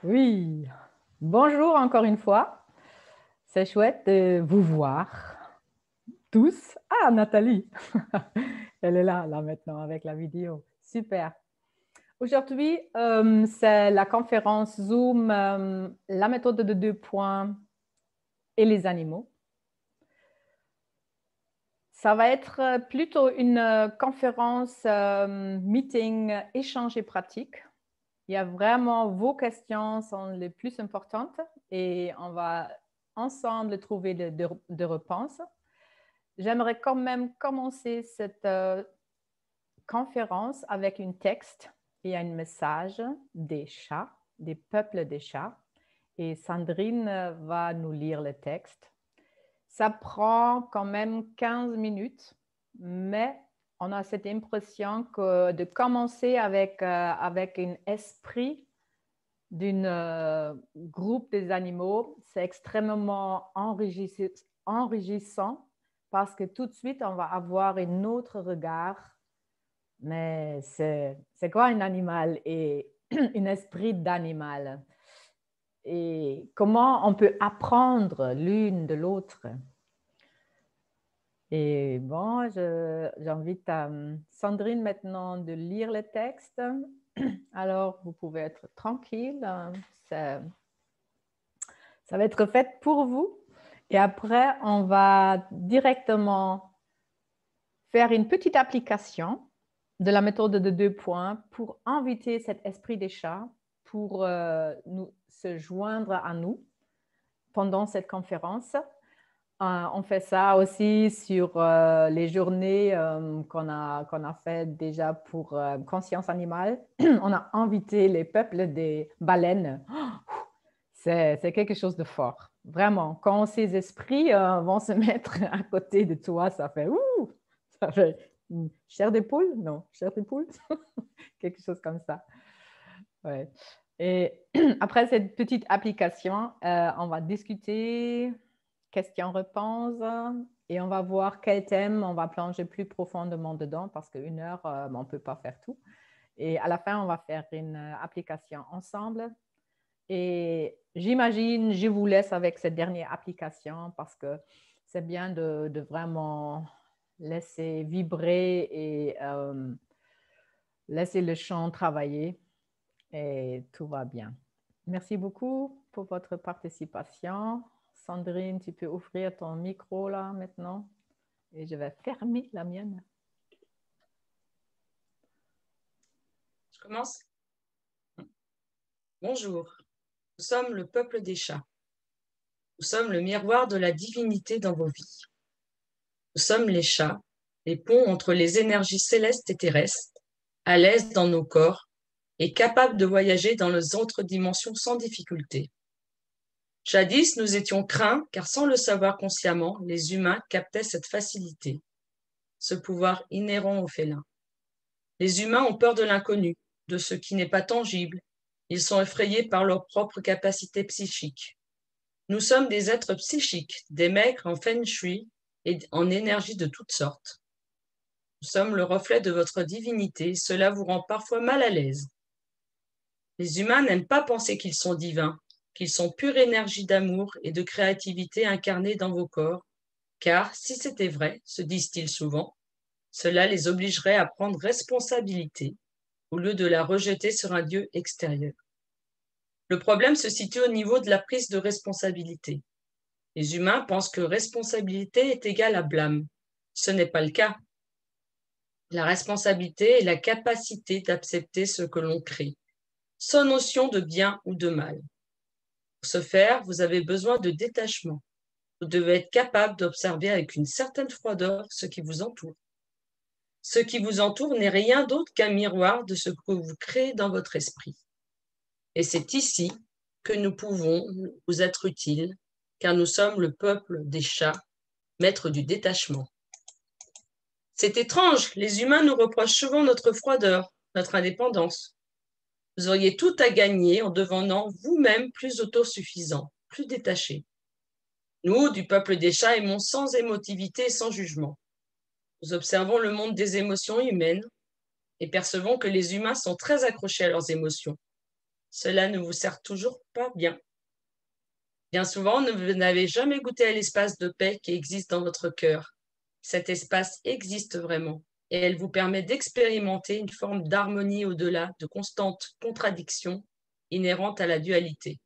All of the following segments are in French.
Oui, bonjour encore une fois. C'est chouette de vous voir tous. Ah, Nathalie, elle est là maintenant avec la vidéo. Super. Aujourd'hui, c'est la conférence Zoom, la méthode de 2 points et les animaux. Ça va être plutôt une conférence meeting échange et pratique. Il y a vraiment vos questions sont les plus importantes et on va ensemble trouver des réponses. J'aimerais quand même commencer cette conférence avec un texte et un message des chats, des peuples des chats. Et Sandrine va nous lire le texte. Ça prend quand même 15 minutes, mais on a cette impression que de commencer avec un esprit d'un groupe des animaux, c'est extrêmement enrichissant parce que tout de suite, on va avoir un autre regard. Mais c'est quoi un animal et un esprit d'animal? Et comment on peut apprendre l'une de l'autre? Et bon, j'invite Sandrine maintenant de lire le texte. Alors, vous pouvez être tranquille. Ça va être fait pour vous. Et après, on va directement faire une petite application de la méthode de 2 points pour inviter cet esprit des chats pour se joindre à nous pendant cette conférence. On fait ça aussi sur les journées qu'on a fait déjà pour Conscience Animale. On a invité les peuples des baleines. C'est quelque chose de fort. Vraiment, quand ces esprits vont se mettre à côté de toi, ça fait ouh, ça fait chair de poule, non, chair de poule, quelque chose comme ça. Ouais. Et après cette petite application, on va discuter, questions-réponses, et on va voir quel thème on va plonger plus profondément dedans parce qu'une heure, on ne peut pas faire tout. Et à la fin, on va faire une application ensemble. Et j'imagine, je vous laisse avec cette dernière application parce que c'est bien de vraiment laisser vibrer et laisser le chant travailler et tout va bien. Merci beaucoup pour votre participation. Sandrine, tu peux ouvrir ton micro là maintenant et je vais fermer la mienne. Je commence. Bonjour, nous sommes le peuple des chats. Nous sommes le miroir de la divinité dans vos vies. Nous sommes les chats, les ponts entre les énergies célestes et terrestres, à l'aise dans nos corps et capables de voyager dans les autres dimensions sans difficulté. Jadis, nous étions craints car sans le savoir consciemment, les humains captaient cette facilité, ce pouvoir inhérent aux félins. Les humains ont peur de l'inconnu, de ce qui n'est pas tangible. Ils sont effrayés par leur propre capacité psychique. Nous sommes des êtres psychiques, des maîtres en feng shui et en énergie de toutes sortes. Nous sommes le reflet de votre divinité, cela vous rend parfois mal à l'aise. Les humains n'aiment pas penser qu'ils sont divins, qu'ils sont pure énergie d'amour et de créativité incarnée dans vos corps, car si c'était vrai, se disent-ils souvent, cela les obligerait à prendre responsabilité au lieu de la rejeter sur un Dieu extérieur. Le problème se situe au niveau de la prise de responsabilité. Les humains pensent que responsabilité est égale à blâme. Ce n'est pas le cas. La responsabilité est la capacité d'accepter ce que l'on crée, sans notion de bien ou de mal. Pour ce faire, vous avez besoin de détachement. Vous devez être capable d'observer avec une certaine froideur ce qui vous entoure. Ce qui vous entoure n'est rien d'autre qu'un miroir de ce que vous créez dans votre esprit. Et c'est ici que nous pouvons vous être utiles, car nous sommes le peuple des chats, maîtres du détachement. C'est étrange, les humains nous reprochent souvent notre froideur, notre indépendance. Vous auriez tout à gagner en devenant vous-même plus autosuffisant, plus détaché. Nous, du peuple des chats, aimons sans émotivité et sans jugement. Nous observons le monde des émotions humaines et percevons que les humains sont très accrochés à leurs émotions. cela ne vous sert toujours pas bien. Bien souvent, vous n'avez jamais goûté à l'espace de paix qui existe dans votre cœur. Cet espace existe vraiment et elle vous permet d'expérimenter une forme d'harmonie au-delà de constantes contradictions inhérentes à la dualité.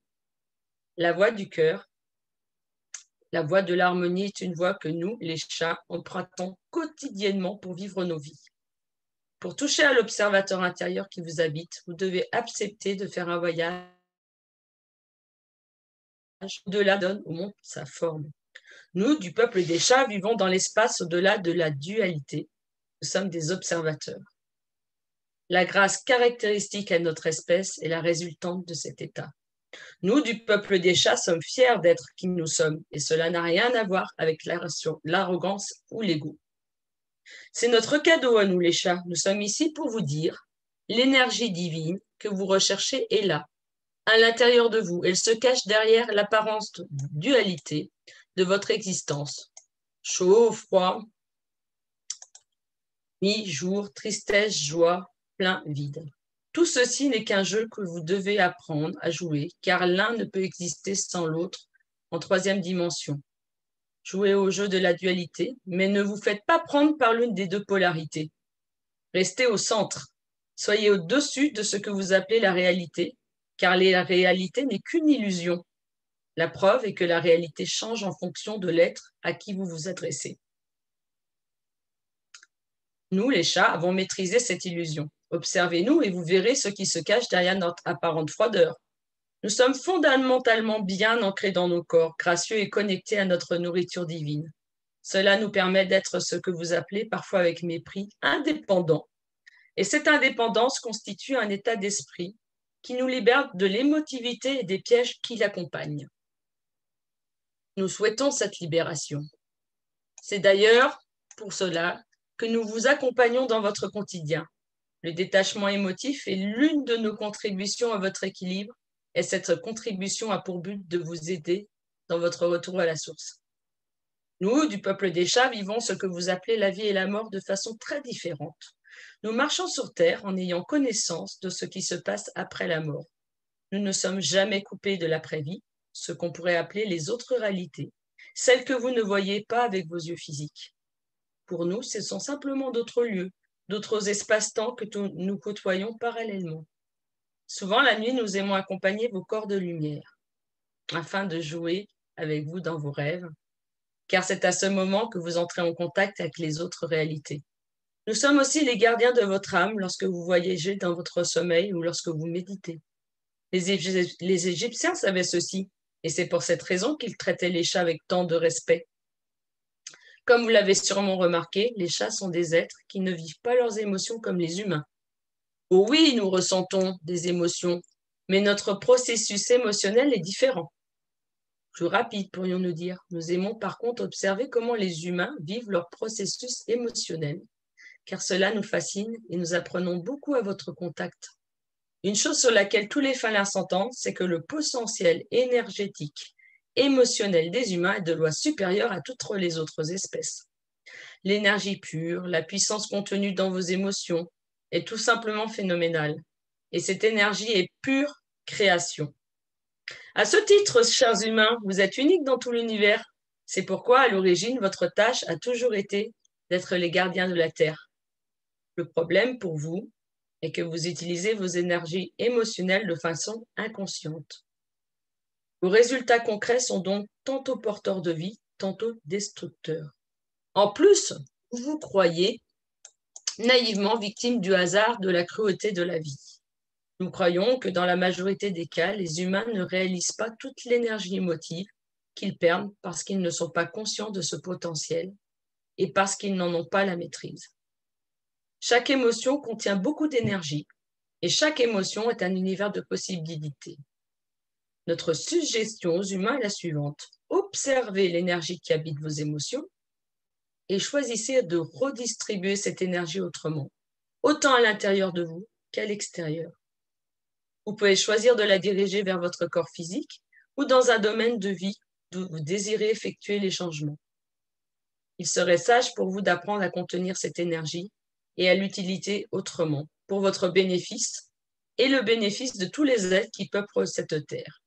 La voix du cœur, la voix de l'harmonie est une voix que nous, les chats, empruntons quotidiennement pour vivre nos vies. Pour toucher à l'observateur intérieur qui vous habite, vous devez accepter de faire un voyage au-delà donne au monde sa forme. Nous, du peuple des chats, vivons dans l'espace au-delà de la dualité. Nous sommes des observateurs. La grâce caractéristique à notre espèce est la résultante de cet état. Nous, du peuple des chats, sommes fiers d'être qui nous sommes, et cela n'a rien à voir avec l'arrogance ou l'ego. C'est notre cadeau à nous, les chats. Nous sommes ici pour vous dire, l'énergie divine que vous recherchez est là, à l'intérieur de vous. Elle se cache derrière l'apparence de dualité de votre existence. Chaud, froid, nuit, jour, tristesse, joie, plein, vide. Tout ceci n'est qu'un jeu que vous devez apprendre à jouer, car l'un ne peut exister sans l'autre en troisième dimension. Jouez au jeu de la dualité, mais ne vous faites pas prendre par l'une des deux polarités. Restez au centre. Soyez au-dessus de ce que vous appelez la réalité, car la réalité n'est qu'une illusion. La preuve est que la réalité change en fonction de l'être à qui vous vous adressez. Nous, les chats, avons maîtrisé cette illusion. Observez-nous et vous verrez ce qui se cache derrière notre apparente froideur. Nous sommes fondamentalement bien ancrés dans nos corps, gracieux et connectés à notre nourriture divine. Cela nous permet d'être ce que vous appelez parfois avec mépris indépendants. Et cette indépendance constitue un état d'esprit qui nous libère de l'émotivité et des pièges qui l'accompagnent. Nous souhaitons cette libération. C'est d'ailleurs pour cela que nous vous accompagnons dans votre quotidien. Le détachement émotif est l'une de nos contributions à votre équilibre et cette contribution a pour but de vous aider dans votre retour à la source. Nous, du peuple des chats, vivons ce que vous appelez la vie et la mort de façon très différente. Nous marchons sur Terre en ayant connaissance de ce qui se passe après la mort. Nous ne sommes jamais coupés de l'après-vie, ce qu'on pourrait appeler les autres réalités, celles que vous ne voyez pas avec vos yeux physiques. Pour nous, ce sont simplement d'autres lieux, d'autres espaces-temps que nous côtoyons parallèlement. Souvent, la nuit, nous aimons accompagner vos corps de lumière, afin de jouer avec vous dans vos rêves, car c'est à ce moment que vous entrez en contact avec les autres réalités. Nous sommes aussi les gardiens de votre âme lorsque vous voyagez dans votre sommeil ou lorsque vous méditez. Les Égyptiens savaient ceci, et c'est pour cette raison qu'ils traitaient les chats avec tant de respect. Comme vous l'avez sûrement remarqué, les chats sont des êtres qui ne vivent pas leurs émotions comme les humains. Oh oui, nous ressentons des émotions, mais notre processus émotionnel est différent. Plus rapide, pourrions-nous dire. Nous aimons par contre observer comment les humains vivent leur processus émotionnel, car cela nous fascine et nous apprenons beaucoup à votre contact. Une chose sur laquelle tous les félins s'entendent, c'est que le potentiel énergétique, émotionnel des humains est de loi supérieure à toutes les autres espèces. L'énergie pure, la puissance contenue dans vos émotions est tout simplement phénoménale. Et cette énergie est pure création. À ce titre, chers humains, vous êtes uniques dans tout l'univers. C'est pourquoi, à l'origine, votre tâche a toujours été d'être les gardiens de la Terre. Le problème pour vous est que vous utilisez vos énergies émotionnelles de façon inconsciente. Vos résultats concrets sont donc tantôt porteurs de vie, tantôt destructeurs. En plus, vous vous croyez naïvement victime du hasard, de la cruauté de la vie. Nous croyons que dans la majorité des cas, les humains ne réalisent pas toute l'énergie émotive qu'ils perdent parce qu'ils ne sont pas conscients de ce potentiel et parce qu'ils n'en ont pas la maîtrise. Chaque émotion contient beaucoup d'énergie et chaque émotion est un univers de possibilités. Notre suggestion aux humains est la suivante. Observez l'énergie qui habite vos émotions et choisissez de redistribuer cette énergie autrement, autant à l'intérieur de vous qu'à l'extérieur. Vous pouvez choisir de la diriger vers votre corps physique ou dans un domaine de vie d'où vous désirez effectuer les changements. Il serait sage pour vous d'apprendre à contenir cette énergie et à l'utiliser autrement, pour votre bénéfice et le bénéfice de tous les êtres qui peuplent cette terre.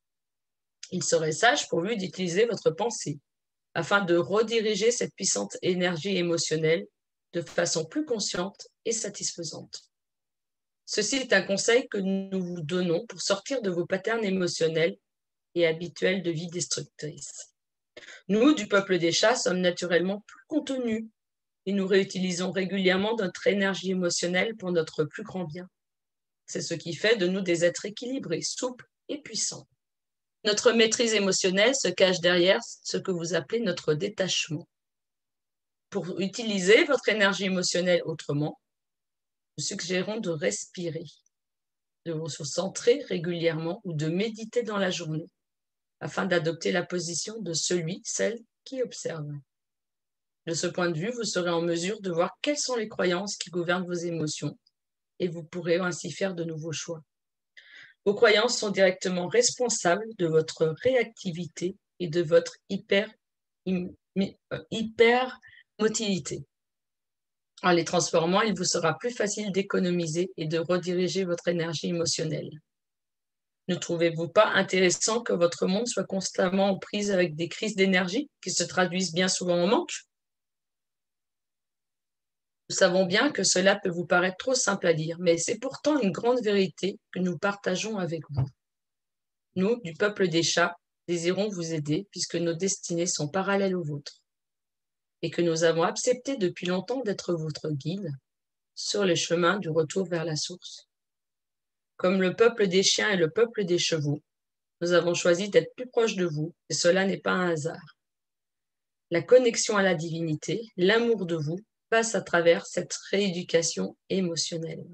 Il serait sage pour vous d'utiliser votre pensée afin de rediriger cette puissante énergie émotionnelle de façon plus consciente et satisfaisante. Ceci est un conseil que nous vous donnons pour sortir de vos patterns émotionnels et habituels de vie destructrice. Nous, du peuple des chats, sommes naturellement plus contenus et nous réutilisons régulièrement notre énergie émotionnelle pour notre plus grand bien. C'est ce qui fait de nous des êtres équilibrés, souples et puissants. Notre maîtrise émotionnelle se cache derrière ce que vous appelez notre détachement. Pour utiliser votre énergie émotionnelle autrement, nous suggérons de respirer, de vous centrer régulièrement ou de méditer dans la journée afin d'adopter la position de celui, celle qui observe. De ce point de vue, vous serez en mesure de voir quelles sont les croyances qui gouvernent vos émotions et vous pourrez ainsi faire de nouveaux choix. Vos croyances sont directement responsables de votre réactivité et de votre hypermotilité. En les transformant, il vous sera plus facile d'économiser et de rediriger votre énergie émotionnelle. Ne trouvez-vous pas intéressant que votre monde soit constamment en prise avec des crises d'énergie qui se traduisent bien souvent en manque? Nous savons bien que cela peut vous paraître trop simple à dire, mais c'est pourtant une grande vérité que nous partageons avec vous. Nous, du peuple des chats, désirons vous aider puisque nos destinées sont parallèles aux vôtres et que nous avons accepté depuis longtemps d'être votre guide sur le chemin du retour vers la source. Comme le peuple des chiens et le peuple des chevaux, nous avons choisi d'être plus proches de vous et cela n'est pas un hasard. La connexion à la divinité, l'amour de vous, passe à travers cette rééducation émotionnelle.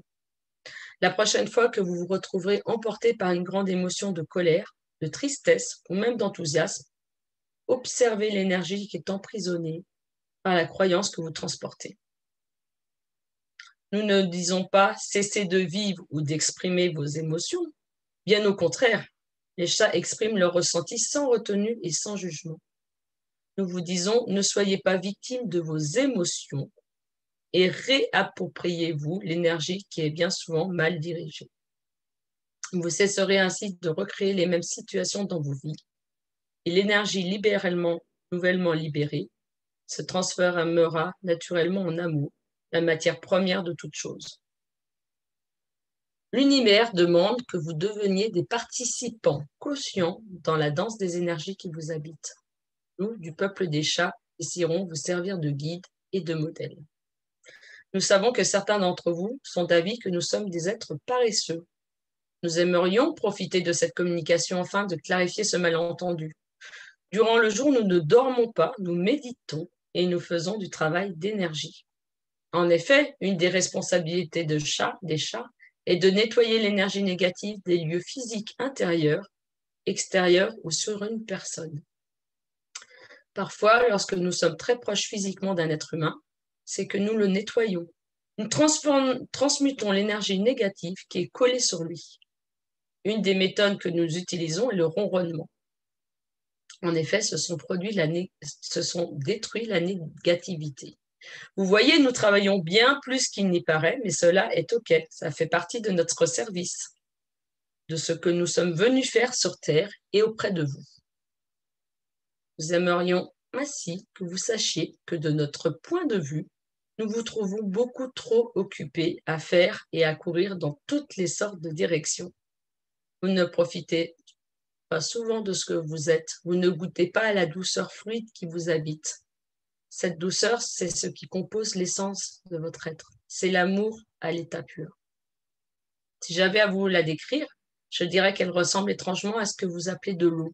La prochaine fois que vous vous retrouverez emporté par une grande émotion de colère, de tristesse ou même d'enthousiasme, observez l'énergie qui est emprisonnée par la croyance que vous transportez. Nous ne disons pas cessez de vivre ou d'exprimer vos émotions. Bien au contraire, les chats expriment leurs ressentis sans retenue et sans jugement. Nous vous disons ne soyez pas victime de vos émotions et réappropriez-vous l'énergie qui est bien souvent mal dirigée. Vous cesserez ainsi de recréer les mêmes situations dans vos vies et l'énergie nouvellement libérée se transformera naturellement en amour, la matière première de toute chose. L'univers demande que vous deveniez des participants conscients dans la danse des énergies qui vous habitent. Nous, du peuple des chats, essaierons vous servir de guide et de modèle. Nous savons que certains d'entre vous sont d'avis que nous sommes des êtres paresseux. Nous aimerions profiter de cette communication afin de clarifier ce malentendu. Durant le jour, nous ne dormons pas, nous méditons et nous faisons du travail d'énergie. En effet, une des responsabilités des chats est de nettoyer l'énergie négative des lieux physiques intérieurs, extérieurs ou sur une personne. Parfois, lorsque nous sommes très proches physiquement d'un être humain, c'est que nous le nettoyons. Nous transmutons l'énergie négative qui est collée sur lui. Une des méthodes que nous utilisons est le ronronnement. En effet, se sont détruits la négativité. Vous voyez, nous travaillons bien plus qu'il n'y paraît, mais cela est OK. Ça fait partie de notre service, de ce que nous sommes venus faire sur Terre et auprès de vous. Nous aimerions ainsi que vous sachiez que de notre point de vue, nous vous trouvons beaucoup trop occupés à faire et à courir dans toutes les sortes de directions. Vous ne profitez pas souvent de ce que vous êtes. Vous ne goûtez pas à la douceur fluide qui vous habite. Cette douceur, c'est ce qui compose l'essence de votre être. C'est l'amour à l'état pur. Si j'avais à vous la décrire, je dirais qu'elle ressemble étrangement à ce que vous appelez de l'eau.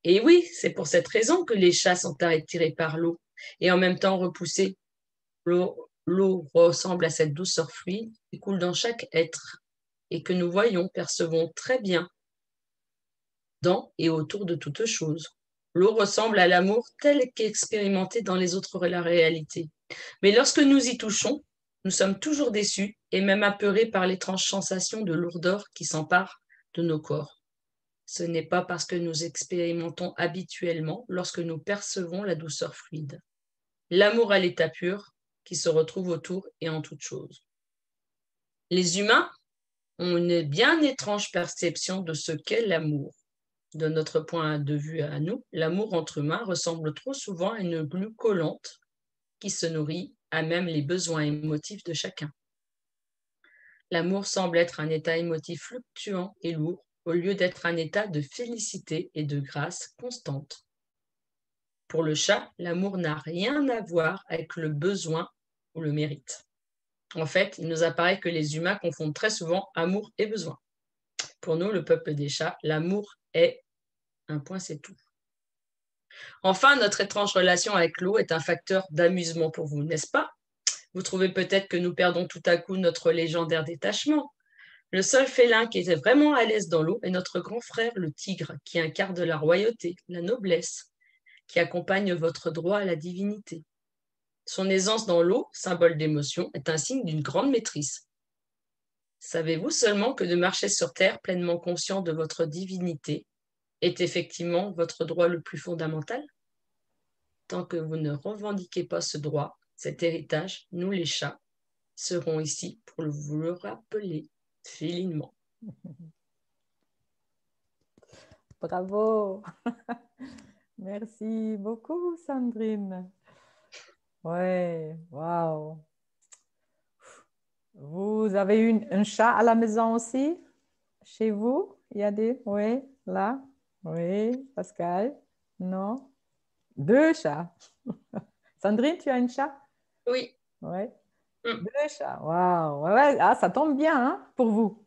Et oui, c'est pour cette raison que les chats sont attirés par l'eau et en même temps repoussés. L'eau ressemble à cette douceur fluide qui coule dans chaque être et que nous voyons, percevons très bien dans et autour de toute chose. L'eau ressemble à l'amour tel qu'expérimenté dans les autres réalités. Mais lorsque nous y touchons, nous sommes toujours déçus et même apeurés par l'étrange sensation de lourdeur qui s'empare de nos corps. Ce n'est pas parce que nous expérimentons habituellement lorsque nous percevons la douceur fluide. L'amour à l'état pur qui se retrouve autour et en toute chose. Les humains ont une bien étrange perception de ce qu'est l'amour. De notre point de vue à nous, l'amour entre humains ressemble trop souvent à une glu collante qui se nourrit à même les besoins émotifs de chacun. L'amour semble être un état émotif fluctuant et lourd, au lieu d'être un état de félicité et de grâce constante. Pour le chat, l'amour n'a rien à voir avec le besoin ou le mérite. En fait, il nous apparaît que les humains confondent très souvent amour et besoin. Pour nous, le peuple des chats, l'amour est un point, c'est tout. Enfin, notre étrange relation avec l'eau est un facteur d'amusement pour vous, n'est-ce pas? Vous trouvez peut-être que nous perdons tout à coup notre légendaire détachement. Le seul félin qui était vraiment à l'aise dans l'eau est notre grand frère, le tigre, qui incarne la royauté, la noblesse, qui accompagne votre droit à la divinité. Son aisance dans l'eau, symbole d'émotion, est un signe d'une grande maîtrise. Savez-vous seulement que de marcher sur terre pleinement conscient de votre divinité est effectivement votre droit le plus fondamental? Tant que vous ne revendiquez pas ce droit, cet héritage, nous les chats, serons ici pour vous le rappeler filinement. Bravo. Merci beaucoup, Sandrine. Ouais, waouh. Vous avez un chat à la maison aussi? Chez vous? Il y a des... Oui, là? Oui, Pascal? Non? Deux chats. Sandrine, tu as un chat? Oui. Oui. Mm. Deux chats. Waouh. Ouais, ouais. Ah, ça tombe bien hein, pour vous.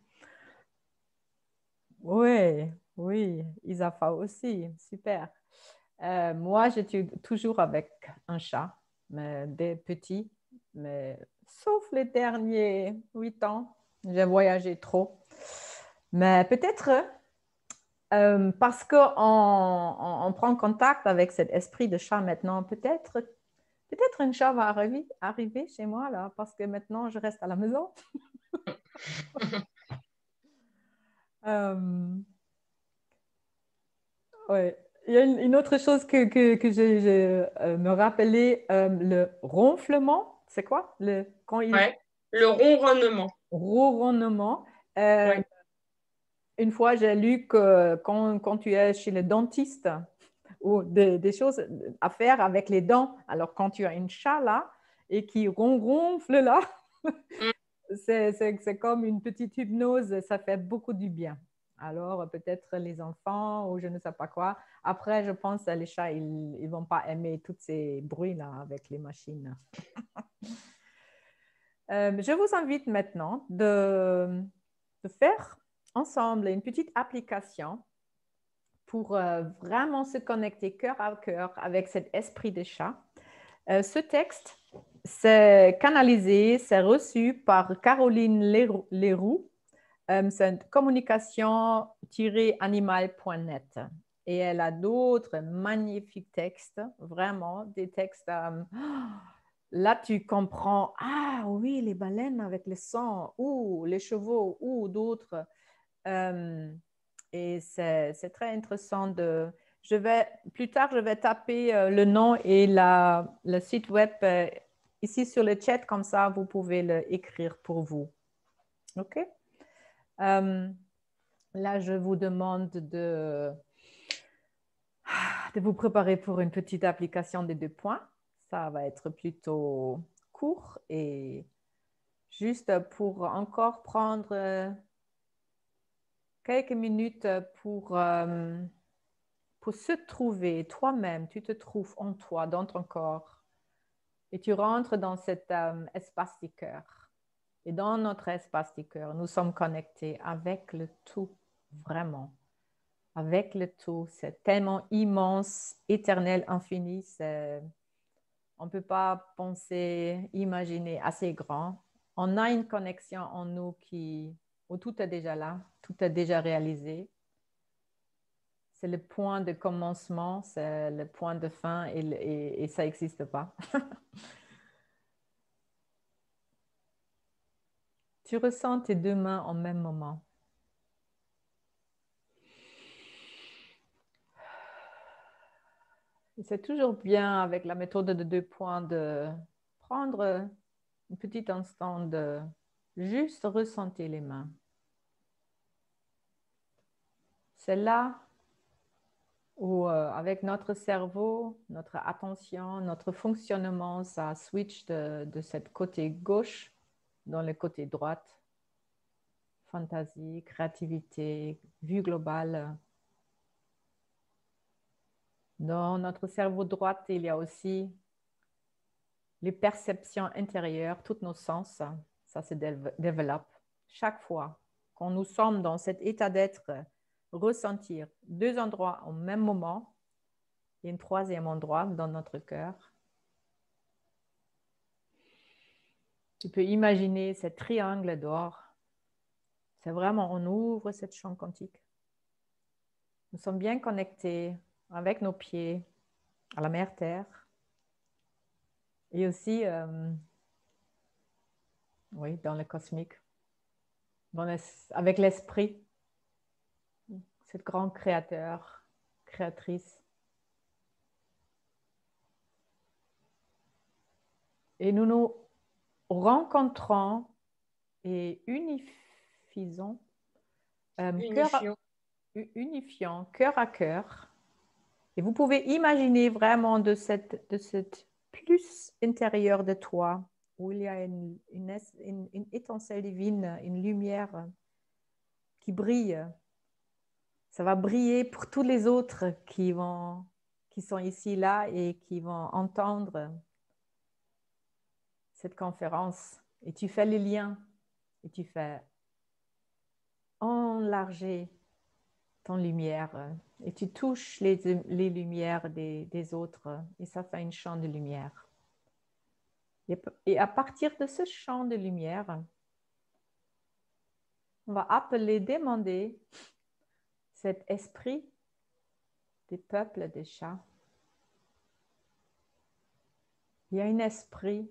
Oui, oui. Isafa aussi. Super. Moi, j'étais toujours avec un chat, mais des petits, mais sauf les derniers 8 ans, j'ai voyagé trop. Mais peut-être parce qu'on on prend contact avec cet esprit de chat maintenant, peut-être un chat va arriver chez moi là, parce que maintenant je reste à la maison. Euh, ouais. Il y a une autre chose que j'ai me rappelé, le ronflement, c'est quoi? Quand il Ouais. Le ronronnement. ronronnement. Euh, Oui. une fois, j'ai lu que quand tu es chez le dentiste ou des choses à faire avec les dents, alors quand tu as une chat là et qui ronfle là, Mm. c'est comme une petite hypnose, ça fait beaucoup du bien. Alors, peut-être les enfants ou je ne sais pas quoi. Après, je pense que les chats, ils ne vont pas aimer tous ces bruits-là avec les machines. Je vous invite maintenant de faire ensemble une petite application pour vraiment se connecter cœur à cœur avec cet esprit de chat. Ce texte, c'est canalisé, c'est reçu par Caroline Leroux. C'est communication-animal.net. Et elle a d'autres magnifiques textes, vraiment des textes. Là, tu comprends, ah oui, les baleines avec le sang, ou les chevaux, ou d'autres. Et c'est très intéressant plus tard, je vais taper le nom et le site web ici sur le chat, comme ça, vous pouvez l'écrire pour vous. OK? Là, je vous demande de vous préparer pour une petite application des 2 points. Ça va être plutôt court et juste pour encore prendre quelques minutes pour se trouver toi-même. Tu te trouves en toi, dans ton corps et tu rentres dans cet espace du cœur. Et dans notre espace du cœur, nous sommes connectés avec le tout, vraiment. Avec le tout, c'est tellement immense, éternel, infini. On ne peut pas penser, imaginer assez grand. On a une connexion en nous où tout est déjà là, tout est déjà réalisé. C'est le point de commencement, c'est le point de fin et ça n'existe pas. Tu ressens tes 2 mains en même moment. C'est toujours bien avec la méthode de 2 points de prendre un petit instant de juste ressentir les mains. C'est là où, avec notre cerveau, notre attention, notre fonctionnement, ça switch de cette côté gauche dans le côté droite. Fantaisie, créativité, vue globale. Dans notre cerveau droit, il y a aussi les perceptions intérieures, tous nos sens, ça se développe. Chaque fois quand nous sommes dans cet état d'être, ressentir deux endroits au même moment et un troisième endroit dans notre cœur. Tu peux imaginer ce triangle d'or. C'est vraiment, on ouvre cette chambre quantique. Nous sommes bien connectés avec nos pieds à la mère Terre. Et aussi, oui, dans le cosmique, avec l'esprit, cette grande créateur, créatrice. Et nous nous rencontrons et unifions cœur à cœur. Et vous pouvez imaginer vraiment de cette plus intérieure de toi, où il y a une étincelle divine, une lumière qui brille. Ça va briller pour tous les autres qui sont ici, là, et qui vont entendre cette conférence. Et tu fais les liens, et tu fais enlarger ton lumière, et tu touches les lumières des autres, et ça fait un champ de lumière. Et à partir de ce champ de lumière, on va demander cet esprit des peuples des chats. Il y a un esprit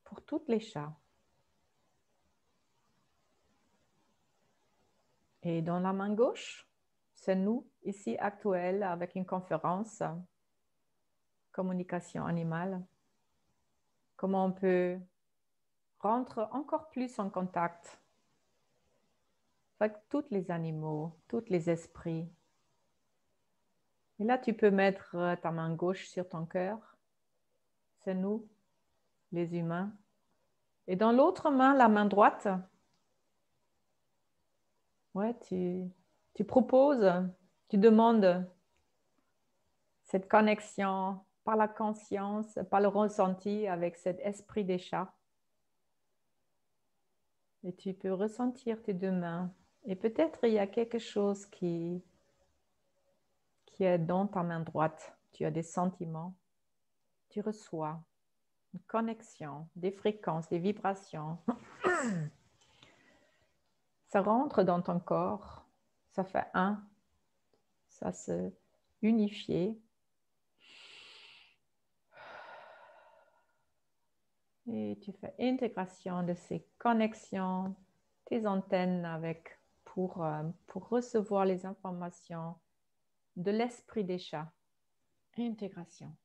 pour tous les chats. Et dans la main gauche, c'est nous, ici, actuels, avec une conférence, communication animale. Comment on peut rentrer encore plus en contact avec tous les animaux, tous les esprits. Et là, tu peux mettre ta main gauche sur ton cœur. C'est nous, les humains. Et dans l'autre main, la main droite, ouais, tu proposes, tu demandes cette connexion par la conscience, par le ressenti avec cet esprit des chats. Et tu peux ressentir tes deux mains. Et peut-être il y a quelque chose qui est dans ta main droite. Tu as des sentiments. Tu reçois une connexion, des fréquences, des vibrations. Ça rentre dans ton corps. Ça fait un. Ça se unifie. Et tu fais intégration de ces connexions, tes antennes pour recevoir les informations de l'esprit des chats. Intégration.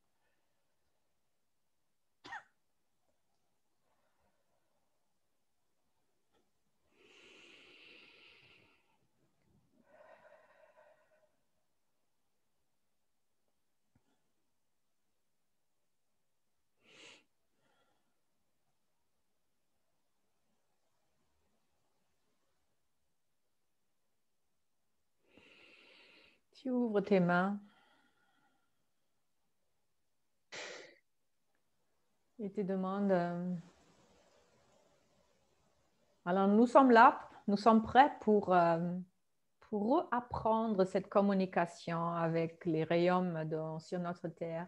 Tu ouvres tes mains et te demandes. Alors, nous sommes là, nous sommes prêts pour apprendre cette communication avec les royaumes sur notre terre.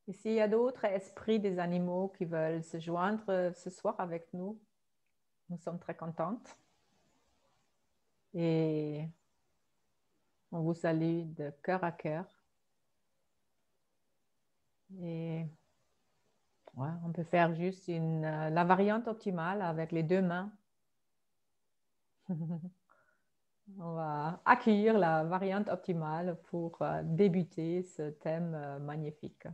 Et s'il y a d'autres esprits des animaux qui veulent se joindre ce soir avec nous, nous sommes très contentes. Et on vous salue de cœur à cœur. Et ouais, on peut faire juste la variante optimale avec les deux mains. On va accueillir la variante optimale pour débuter ce thème magnifique.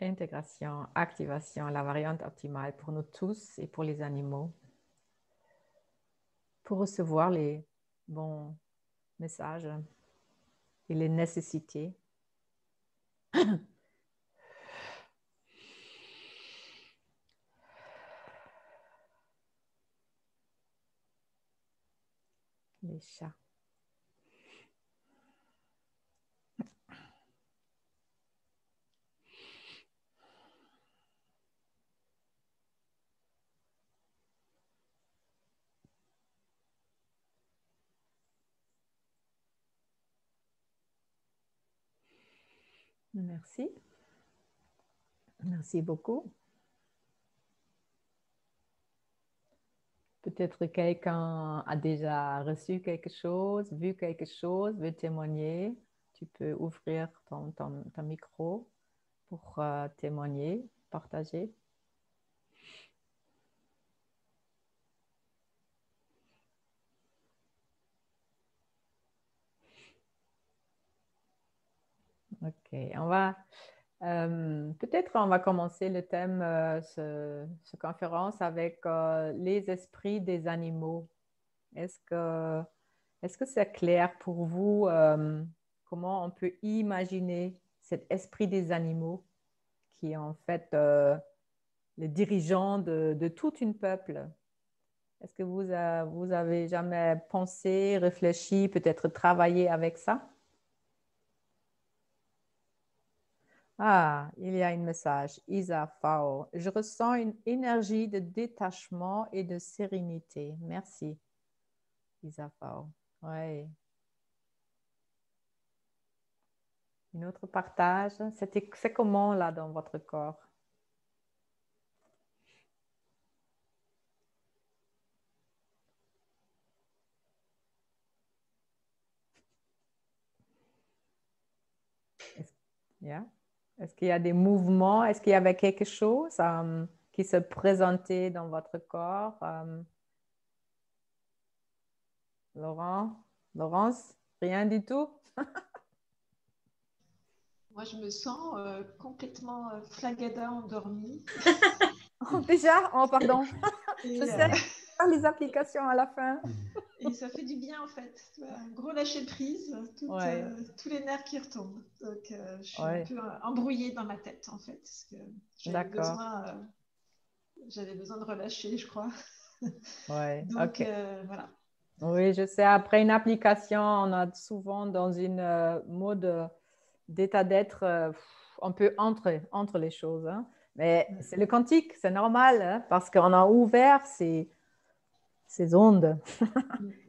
Intégration, activation, la variante optimale pour nous tous et pour les animaux. Pour recevoir les bons messages et les nécessités. Les chats. Merci. Merci beaucoup. Peut-être quelqu'un a déjà reçu quelque chose, vu quelque chose, veut témoigner. Tu peux ouvrir ton micro pour témoigner, partager. Ok, peut-être on va commencer le thème, ce conférence avec les esprits des animaux. Est-ce que c'est clair pour vous comment on peut imaginer cet esprit des animaux qui est en fait le dirigeant de tout un peuple? Est-ce que vous avez jamais pensé, réfléchi, peut-être travaillé avec ça? Ah, il y a un message. Isa Fao. Je ressens une énergie de détachement et de sérénité. Merci, Isa Fao. Oui. Un autre partage. C'est comment là dans votre corps? Yeah. Est-ce qu'il y a des mouvements? Est-ce qu'il y avait quelque chose qui se présentait dans votre corps? Laurence, rien du tout? Moi, je me sens complètement flagada endormie. Oh, déjà? Oh, pardon. Et, Je sais, les applications à la fin. et ça fait du bien, en fait. Un gros lâcher prise, Ouais. tous les nerfs qui retombent. Donc, je suis un Ouais. peu embrouillée dans ma tête, en fait. Parce que D'accord. j'avais besoin de relâcher, je crois. Ouais. Donc, Ok. voilà. Oui, je sais. Après une application, on a souvent dans une mode d'état d'être un peu entre les choses. Hein. Mais c'est le quantique, c'est normal, hein, parce qu'on a ouvert ces ondes.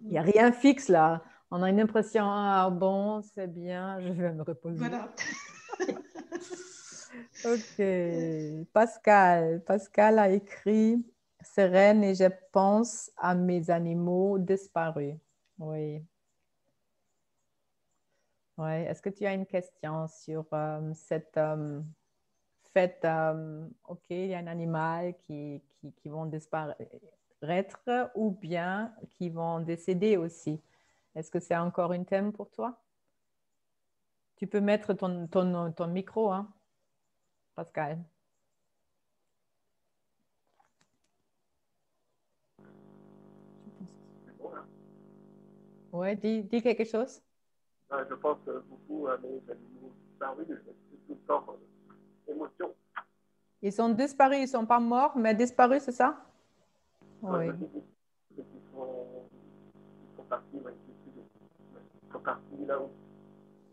Il n'y a rien fixe là. On a une impression, ah bon, c'est bien, je vais me reposer. Voilà. Ok. Pascal a écrit Sereine et je pense à mes animaux disparus. Oui. Oui. Est-ce que tu as une question sur cette fait, OK, il y a un animal qui vont disparaître ou bien qui vont décéder aussi. Est-ce que c'est encore un thème pour toi? Tu peux mettre ton micro, hein, Pascal. Oui, dis quelque chose. Je pense beaucoup à mes animaux disparus, c'est tout le temps émotion. Ils sont disparus, ils ne sont pas morts, mais disparus, c'est ça? Oui. Ils sont partis, ouais, ils sont partis là-haut.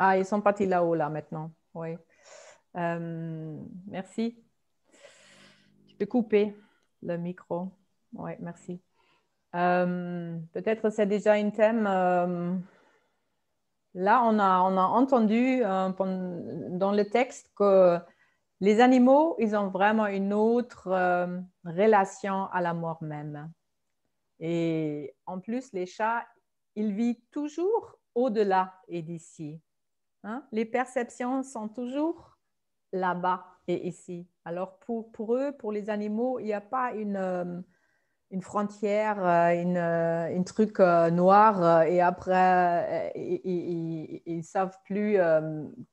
Ah, ils sont partis là-haut, là, maintenant. Oui. Merci. Tu peux couper le micro. Oui, merci. Peut-être c'est déjà un thème. Là, on a entendu dans le texte que les animaux, ils ont vraiment une autre relation à la mort même. Et en plus, les chats, ils vivent toujours au-delà et d'ici. Hein? Les perceptions sont toujours là-bas et ici. Alors pour eux, pour les animaux, il n'y a pas une frontière, une truc noir et après, ils ne savent plus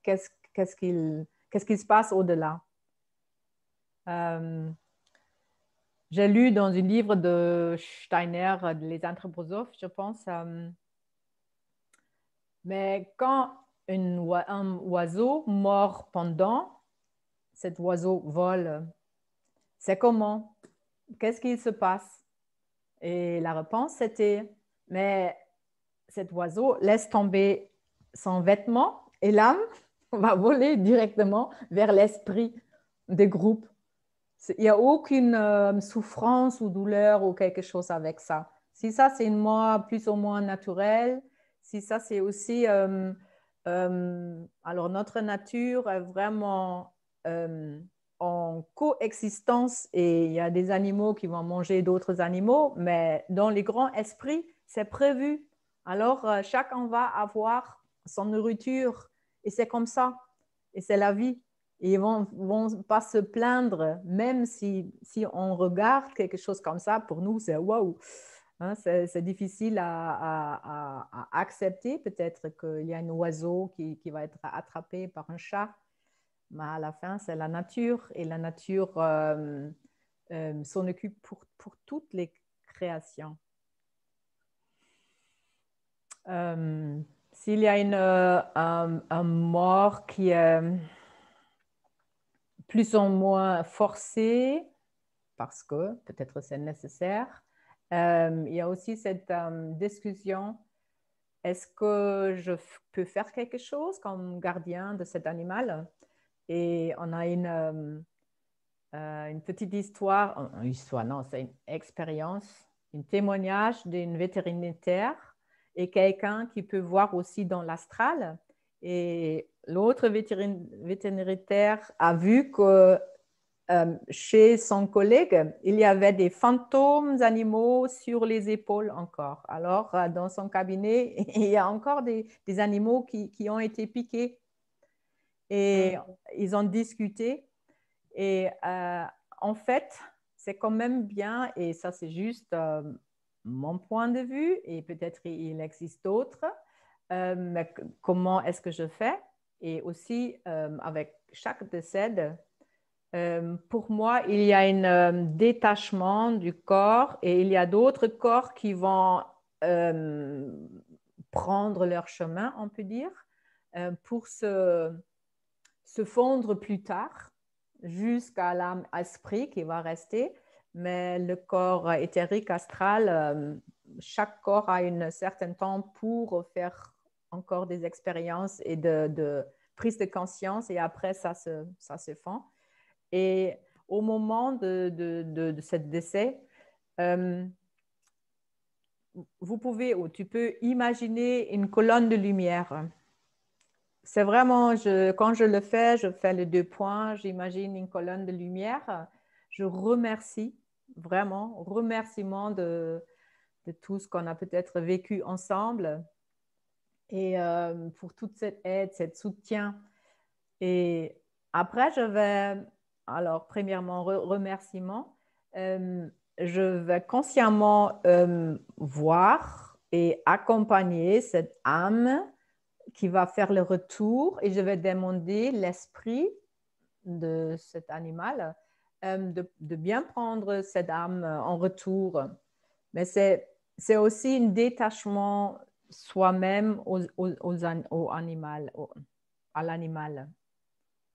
qu'est-ce qui se passe au-delà. Euh, j'ai lu dans un livre de Steiner, Les Anthroposophes, je pense. Mais quand un oiseau mord pendant, cet oiseau vole, c'est comment? Qu'est-ce qu'il se passe? Et la réponse, c'était, mais cet oiseau laisse tomber son vêtement et l'âme va voler directement vers l'esprit des groupes. Il n'y a aucune souffrance ou douleur ou quelque chose avec ça. Si ça, c'est une mort plus ou moins naturelle, si ça, c'est aussi... alors, notre nature est vraiment en coexistence et il y a des animaux qui vont manger d'autres animaux, mais dans les grands esprits, c'est prévu. Alors, chacun va avoir son nourriture et c'est comme ça. Et c'est la vie. Et ils ne vont pas se plaindre, même si on regarde quelque chose comme ça, pour nous, c'est waouh. Hein, c'est difficile à accepter. Peut-être qu'il y a un oiseau qui va être attrapé par un chat, mais à la fin, c'est la nature. Et la nature s'en occupe pour toutes les créations. S'il y a un mort qui est plus ou moins forcé, parce que peut-être c'est nécessaire, il y a aussi cette discussion, est-ce que je peux faire quelque chose comme gardien de cet animal? Et on a une petite histoire, non, c'est une expérience, un témoignage d'une vétérinaire et quelqu'un qui peut voir aussi dans l'astral. Et l'autre vétérinaire a vu que chez son collègue, il y avait des fantômes animaux sur les épaules encore. Alors, dans son cabinet, il y a encore des animaux qui ont été piqués. Et ils ont discuté. Et en fait, c'est quand même bien, et ça c'est juste mon point de vue, et peut-être il existe d'autres, mais comment est-ce que je fais? Et aussi, avec chaque décès, pour moi, il y a un détachement du corps et il y a d'autres corps qui vont prendre leur chemin, on peut dire, pour se fondre plus tard jusqu'à l'âme-esprit qui va rester. Mais le corps éthérique astral, chaque corps a un certain temps pour faire encore des expériences et de prise de conscience et après ça se fond. Et au moment de ce décès, vous pouvez ou tu peux imaginer une colonne de lumière. C'est vraiment, quand je fais les 2 points, j'imagine une colonne de lumière. Je remercie, vraiment, remerciement de tout ce qu'on a peut-être vécu ensemble et pour toute cette aide, cet soutien. Et après, je vais, alors premièrement, remerciement, je vais consciemment voir et accompagner cette âme qui va faire le retour et je vais demander l'esprit de cet animal de bien prendre cette âme en retour. Mais c'est aussi un détachement soi-même à l'animal.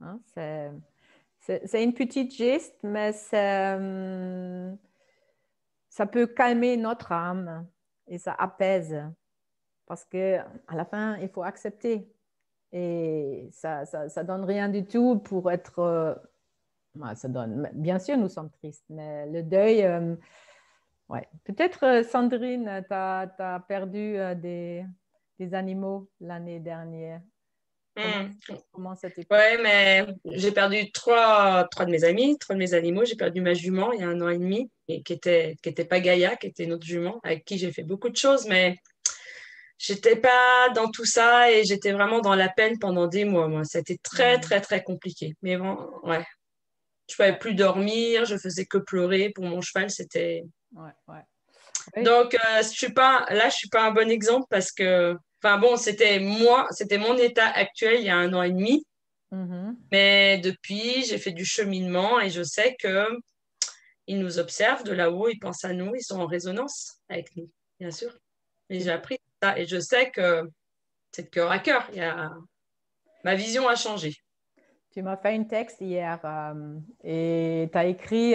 Hein? C'est une petite geste, mais ça peut calmer notre âme et ça apaise. Parce qu'à la fin, il faut accepter. Et ça donne rien du tout pour être... ça donne, bien sûr, nous sommes tristes, mais le deuil... ouais. Peut-être, Sandrine, tu as perdu des animaux l'année dernière. Comment ça t'est passé? Ouais, mais j'ai perdu trois de mes amis, 3 de mes animaux. J'ai perdu ma jument il y a 1 an et demi, et qui était pas Gaïa, qui était une autre jument, avec qui j'ai fait beaucoup de choses, mais j'étais pas dans tout ça et j'étais vraiment dans la peine pendant des mois, moi. C'était très, très, très compliqué. Mais bon, ouais. Je pouvais plus dormir, je faisais que pleurer. Pour mon cheval, c'était... Ouais, ouais. Oui. Donc, je suis pas un bon exemple parce que, enfin bon, c'était mon état actuel il y a 1 an et demi. Mais depuis, j'ai fait du cheminement et je sais qu'ils nous observent de là-haut, ils pensent à nous, ils sont en résonance avec nous, bien sûr. Et j'ai appris ça et je sais que c'est de cœur à cœur. Ma vision a changé. Tu m'as fait un texte hier et tu as écrit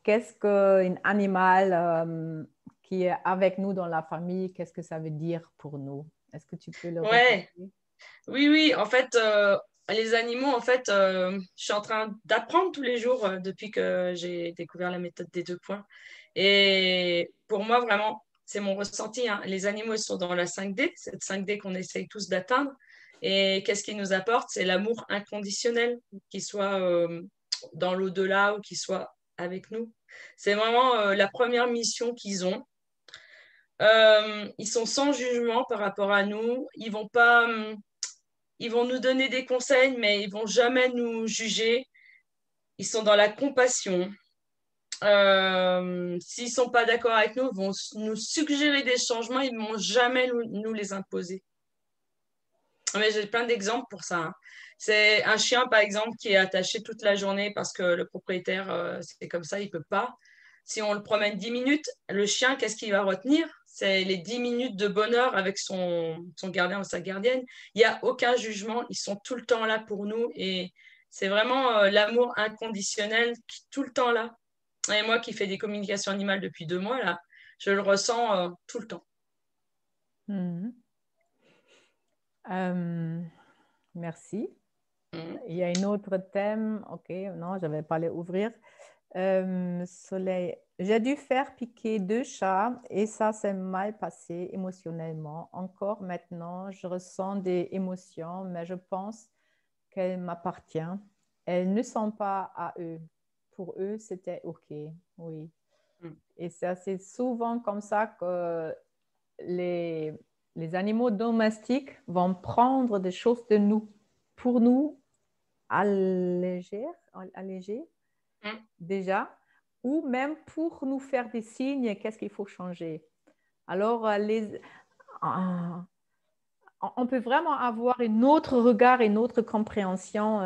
qu'est-ce qu'un animal qui est avec nous dans la famille, qu'est-ce que ça veut dire pour nous? Est-ce que tu peux le Ouais, répéter? oui. En fait, les animaux, en fait, je suis en train d'apprendre tous les jours depuis que j'ai découvert la méthode des 2 points. Et pour moi, vraiment, c'est mon ressenti, hein. Les animaux, ils sont dans la 5D, cette 5D qu'on essaye tous d'atteindre. Et qu'est-ce qu'ils nous apportent? C'est l'amour inconditionnel, qu'il soit dans l'au-delà ou qu'il soit avec nous. C'est vraiment la première mission qu'ils ont. Ils sont sans jugement par rapport à nous. Ils vont pas, ils vont nous donner des conseils, mais ils vont jamais nous juger. Ils sont dans la compassion. S'ils sont pas d'accord avec nous, ils vont nous suggérer des changements. Ils ne vont jamais nous les imposer. Mais j'ai plein d'exemples pour ça, hein. C'est un chien, par exemple, qui est attaché toute la journée parce que le propriétaire, c'est comme ça, il peut pas. Si on le promène 10 minutes, le chien, qu'est-ce qu'il va retenir? C'est les 10 minutes de bonheur avec son gardien ou sa gardienne. Il n'y a aucun jugement. Ils sont tout le temps là pour nous. Et c'est vraiment l'amour inconditionnel tout le temps là. Et moi qui fais des communications animales depuis 2 mois, là, je le ressens tout le temps. Merci. Il y a un autre thème. Ok, non, je ne vais pas les ouvrir. Soleil, j'ai dû faire piquer 2 chats et ça s'est mal passé émotionnellement. Encore maintenant, je ressens des émotions, mais je pense qu'elles m'appartiennent. Elles ne sont pas à eux. Pour eux, c'était OK. Oui. Et c'est assez souvent comme ça que les animaux domestiques vont prendre des choses de nous pour nous alléger déjà, ou même pour nous faire des signes, qu'est-ce qu'il faut changer. Alors, on peut vraiment avoir un autre regard, une autre compréhension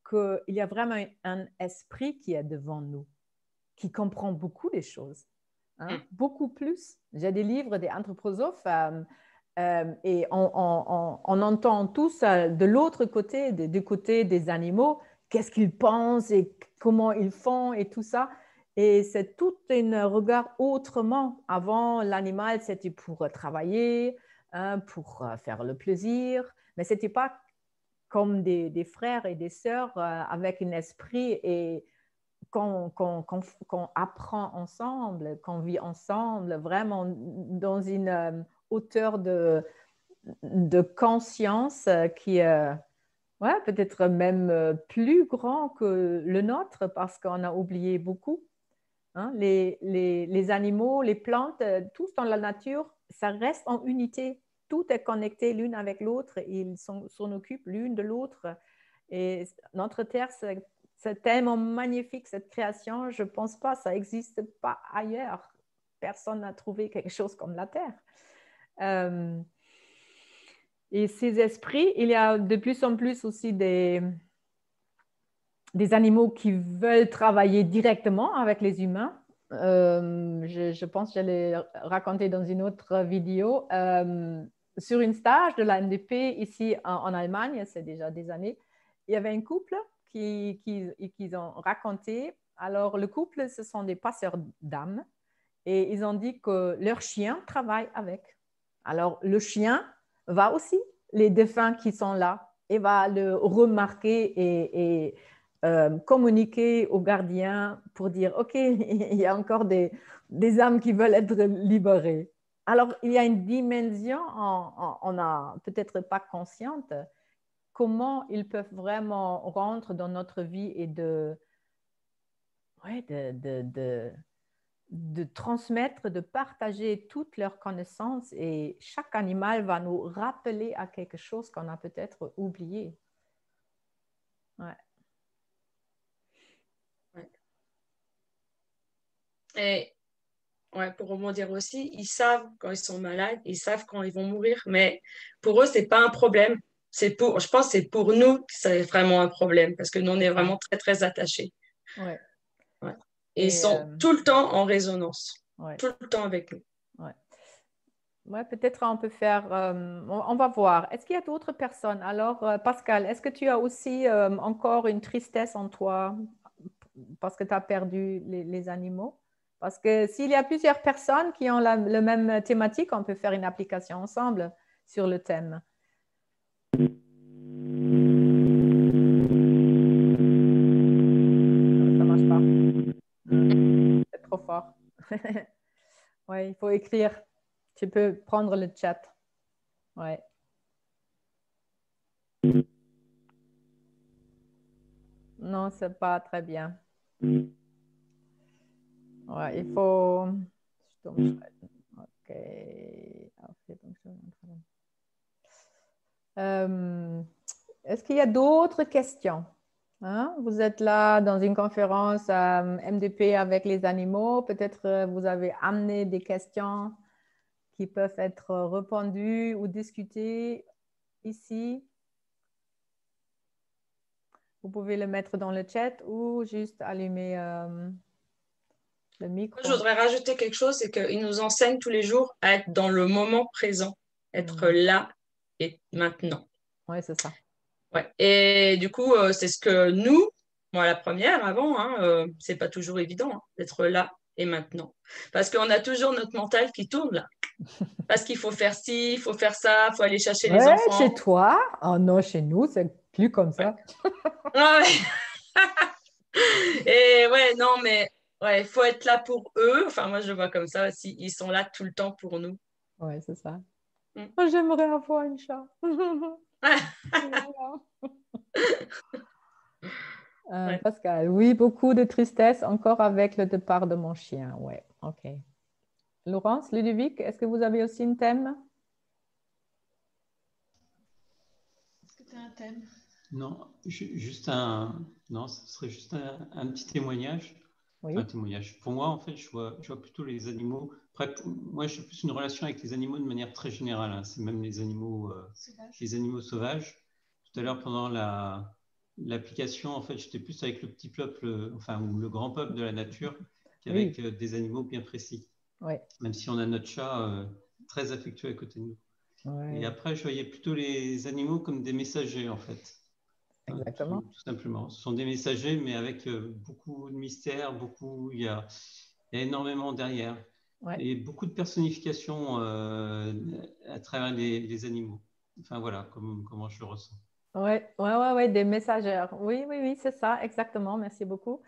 qu'il y a vraiment un esprit qui est devant nous, qui comprend beaucoup des choses, hein, beaucoup plus. J'ai des livres des anthroposophes et on entend tous de l'autre côté, du côté des animaux, qu'est-ce qu'ils pensent et comment ils font et tout ça. Et c'est tout un regard autrement. Avant, l'animal, c'était pour travailler, hein, pour faire le plaisir, mais ce n'était pas comme des frères et des sœurs avec un esprit et qu'on apprend ensemble, qu'on vit ensemble, vraiment dans une hauteur de conscience qui est peut-être même plus grand que le nôtre parce qu'on a oublié beaucoup. Hein, les animaux, les plantes, tous dans la nature, ça reste en unité. Tout est connecté l'une avec l'autre. Ils s'en occupent l'une de l'autre. Et notre Terre, c'est tellement magnifique, cette création. Je ne pense pas, ça n'existe pas ailleurs. Personne n'a trouvé quelque chose comme la Terre. Et ces esprits, il y a de plus en plus aussi des animaux qui veulent travailler directement avec les humains. Je pense que je l'ai raconté dans une autre vidéo. Sur une stage de la MDP ici en Allemagne, c'est déjà des années, il y avait un couple qui ont raconté. Alors, le couple, ce sont des passeurs d'âmes et ils ont dit que leur chien travaille avec. Alors, le chien va aussi, les défunts qui sont là, et va le remarquer et communiquer aux gardiens pour dire, OK, il y a encore des âmes qui veulent être libérées. Alors, il y a une dimension, on n'a peut-être pas consciente, comment ils peuvent vraiment rentrer dans notre vie et de transmettre, de partager toutes leurs connaissances et chaque animal va nous rappeler à quelque chose qu'on a peut-être oublié. Ouais. Et pour rebondir aussi, ils savent quand ils sont malades, ils savent quand ils vont mourir, mais pour eux, ce n'est pas un problème. je pense que c'est pour nous que c'est vraiment un problème parce que nous, on est C'est ça. vraiment très, très attachés. Ouais. Ouais. Et ils Et sont tout le temps en résonance, ouais. tout le temps avec nous. Ouais. Ouais, peut-être on peut faire, on va voir. Est-ce qu'il y a d'autres personnes? Alors, Pascal, est-ce que tu as aussi encore une tristesse en toi parce que tu as perdu les animaux? Parce que s'il y a plusieurs personnes qui ont le même thématique, on peut faire une application ensemble sur le thème. Ça marche pas. C'est trop fort. Ouais, il faut écrire. Tu peux prendre le chat. Ouais. Non, c'est pas très bien. Ouais, il faut. Ok. Est-ce qu'il y a d'autres questions? Hein? Vous êtes là dans une conférence MDP avec les animaux. Peut-être vous avez amené des questions qui peuvent être répondues ou discutées ici. Vous pouvez le mettre dans le chat ou juste allumer le micro. Moi, je voudrais rajouter quelque chose, c'est qu'il nous enseigne tous les jours à être dans le moment présent, être là et maintenant. Oui, c'est ça. Ouais. Et du coup, c'est ce que nous, moi la première avant, hein, c'est pas toujours évident hein, d'être là et maintenant. Parce qu'on a toujours notre mental qui tourne là. Parce qu'il faut faire ci, il faut faire ça, il faut aller chercher les Ouais, enfants. chez toi? Oh non, chez nous, c'est plus comme ça. Ouais. Et ouais, non, mais ouais, il faut être là pour eux. Enfin, moi, je le vois comme ça aussi. Ils sont là tout le temps pour nous. Oui, c'est ça. Mm. Oh, j'aimerais avoir une chat. Ouais. Pascal, oui, beaucoup de tristesse encore avec le départ de mon chien. Ouais, ok. Laurence, Ludovic, est-ce que vous avez aussi un thème? Est-ce que tu as un thème? Non, non, ce serait juste un petit témoignage. Oui. Enfin, un témoignage. Pour moi, en fait, je vois plutôt les animaux. Après, moi, j'ai plus une relation avec les animaux de manière très générale. Hein. C'est même les animaux sauvages. Tout à l'heure, pendant l'application, en fait, j'étais plus avec le petit peuple, enfin, ou le grand peuple de la nature, qu'avec des animaux bien précis. Oui. Même si on a notre chat très affectueux à côté de nous. Ouais. Et après, je voyais plutôt les animaux comme des messagers, en fait. Exactement. Tout simplement. Ce sont des messagers, mais avec beaucoup de mystère, il y a énormément derrière. Ouais. Et beaucoup de personnification à travers les animaux. Enfin, voilà, comment je le ressens. Ouais, des messagères. Oui, c'est ça, exactement. Merci beaucoup,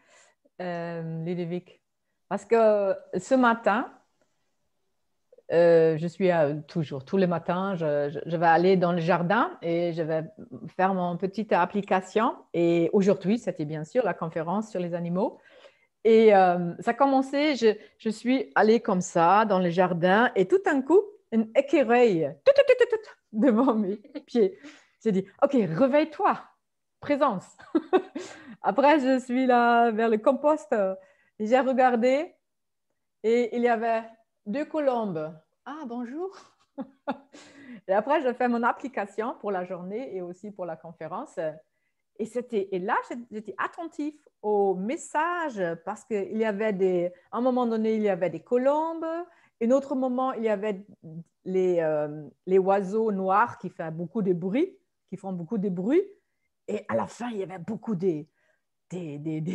Ludovic. Parce que ce matin, je suis toujours, tous les matins, je vais aller dans le jardin et je vais faire mon petite application. Et aujourd'hui, c'était bien sûr la conférence sur les animaux. Et ça a commencé, je suis allée comme ça dans le jardin et tout d'un coup, un écureuil devant mes pieds. J'ai dit, OK, réveille-toi, présence. Après, je suis là vers le compost. J'ai regardé et il y avait 2 colombes. Ah, bonjour. Et après, je fais mon application pour la journée et aussi pour la conférence. Et là, j'étais attentif aux messages parce qu'il y avait à un moment donné, il y avait des colombes. Un autre moment, il y avait les oiseaux noirs qui font beaucoup de bruit, qui font beaucoup de bruit. Et à la fin, il y avait beaucoup des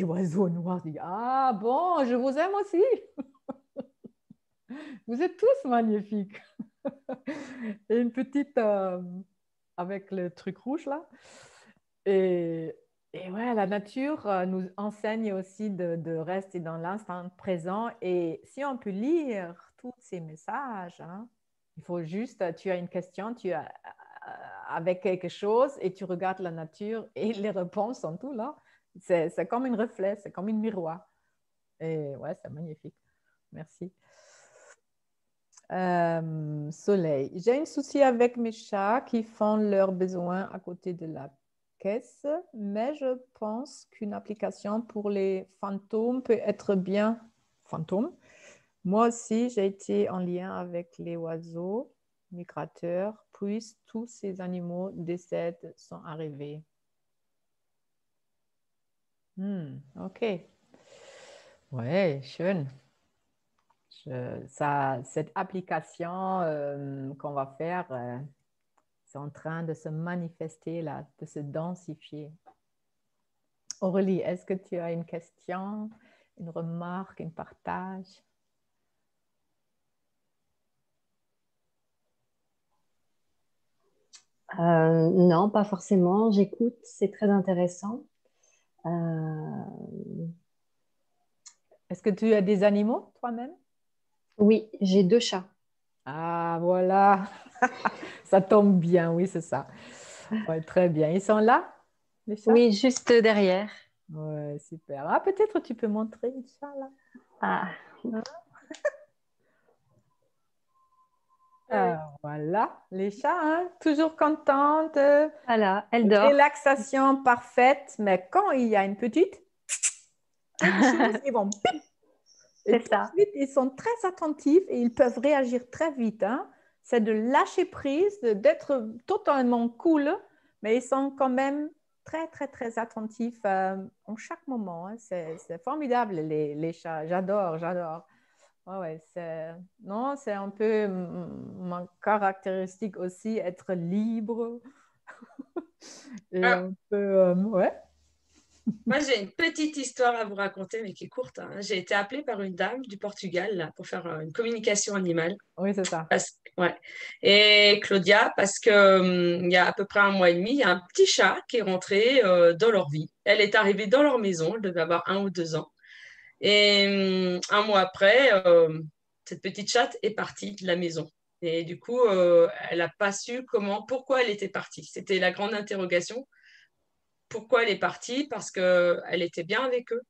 oiseaux noirs. Je dis, ah bon, je vous aime aussi. Vous êtes tous magnifiques. Et une petite avec le truc rouge là. Et ouais, la nature nous enseigne aussi de rester dans l'instant présent. Et si on peut lire tous ces messages, hein, il faut juste, tu as une question, tu as avec quelque chose et tu regardes la nature et les réponses sont tout là. C'est comme un reflet, c'est comme un miroir. Et ouais, c'est magnifique. Merci. Soleil. J'ai un souci avec mes chats qui font leurs besoins à côté de la caisse, mais je pense qu'une application pour les fantômes peut être bien. Fantômes. Moi aussi, j'ai été en lien avec les oiseaux migrateurs, puissent tous ces animaux décèdent sont arrivés. Ok. Ouais, schön. Cette application qu'on va faire, c'est en train de se manifester là, de se densifier. Aurélie, est-ce que tu as une question, une remarque, un partage? Non, pas forcément. J'écoute, c'est très intéressant. Est-ce que tu as des animaux toi-même? Oui, j'ai 2 chats. Ah, voilà. Ça tombe bien, oui, c'est ça. Ouais, très bien. Ils sont là, les chats? Oui, juste derrière. Ouais, super. Ah, peut-être tu peux montrer le chat là. Ah, Ah, voilà, les chats, hein, toujours contentes. voilà, elle dort. Relaxation parfaite, mais quand il y a une petite, quelque chose, ils vont pip. Et C'est tout ça. de suite, ils sont très attentifs et ils peuvent réagir très vite. Hein. C'est de lâcher prise, d'être totalement cool, mais ils sont quand même très, très, très attentifs en chaque moment. Hein. C'est formidable, les chats. J'adore, j'adore. Ouais, non, c'est un peu ma caractéristique aussi, être libre. Et Ah, un peu, ouais. moi, j'ai une petite histoire à vous raconter, mais qui est courte. Hein. J'ai été appelée par une dame du Portugal là, pour faire une communication animale. Oui, c'est ça. Ouais. Et Claudia, parce que il y a à peu près un mois et demi, il y a un petit chat qui est rentré dans leur vie. Elle est arrivée dans leur maison, elle devait avoir 1 ou 2 ans. Et un mois après, cette petite chatte est partie de la maison. Et du coup, elle n'a pas su pourquoi elle était partie. C'était la grande interrogation. Pourquoi elle est partie? Parce qu'elle était bien avec eux.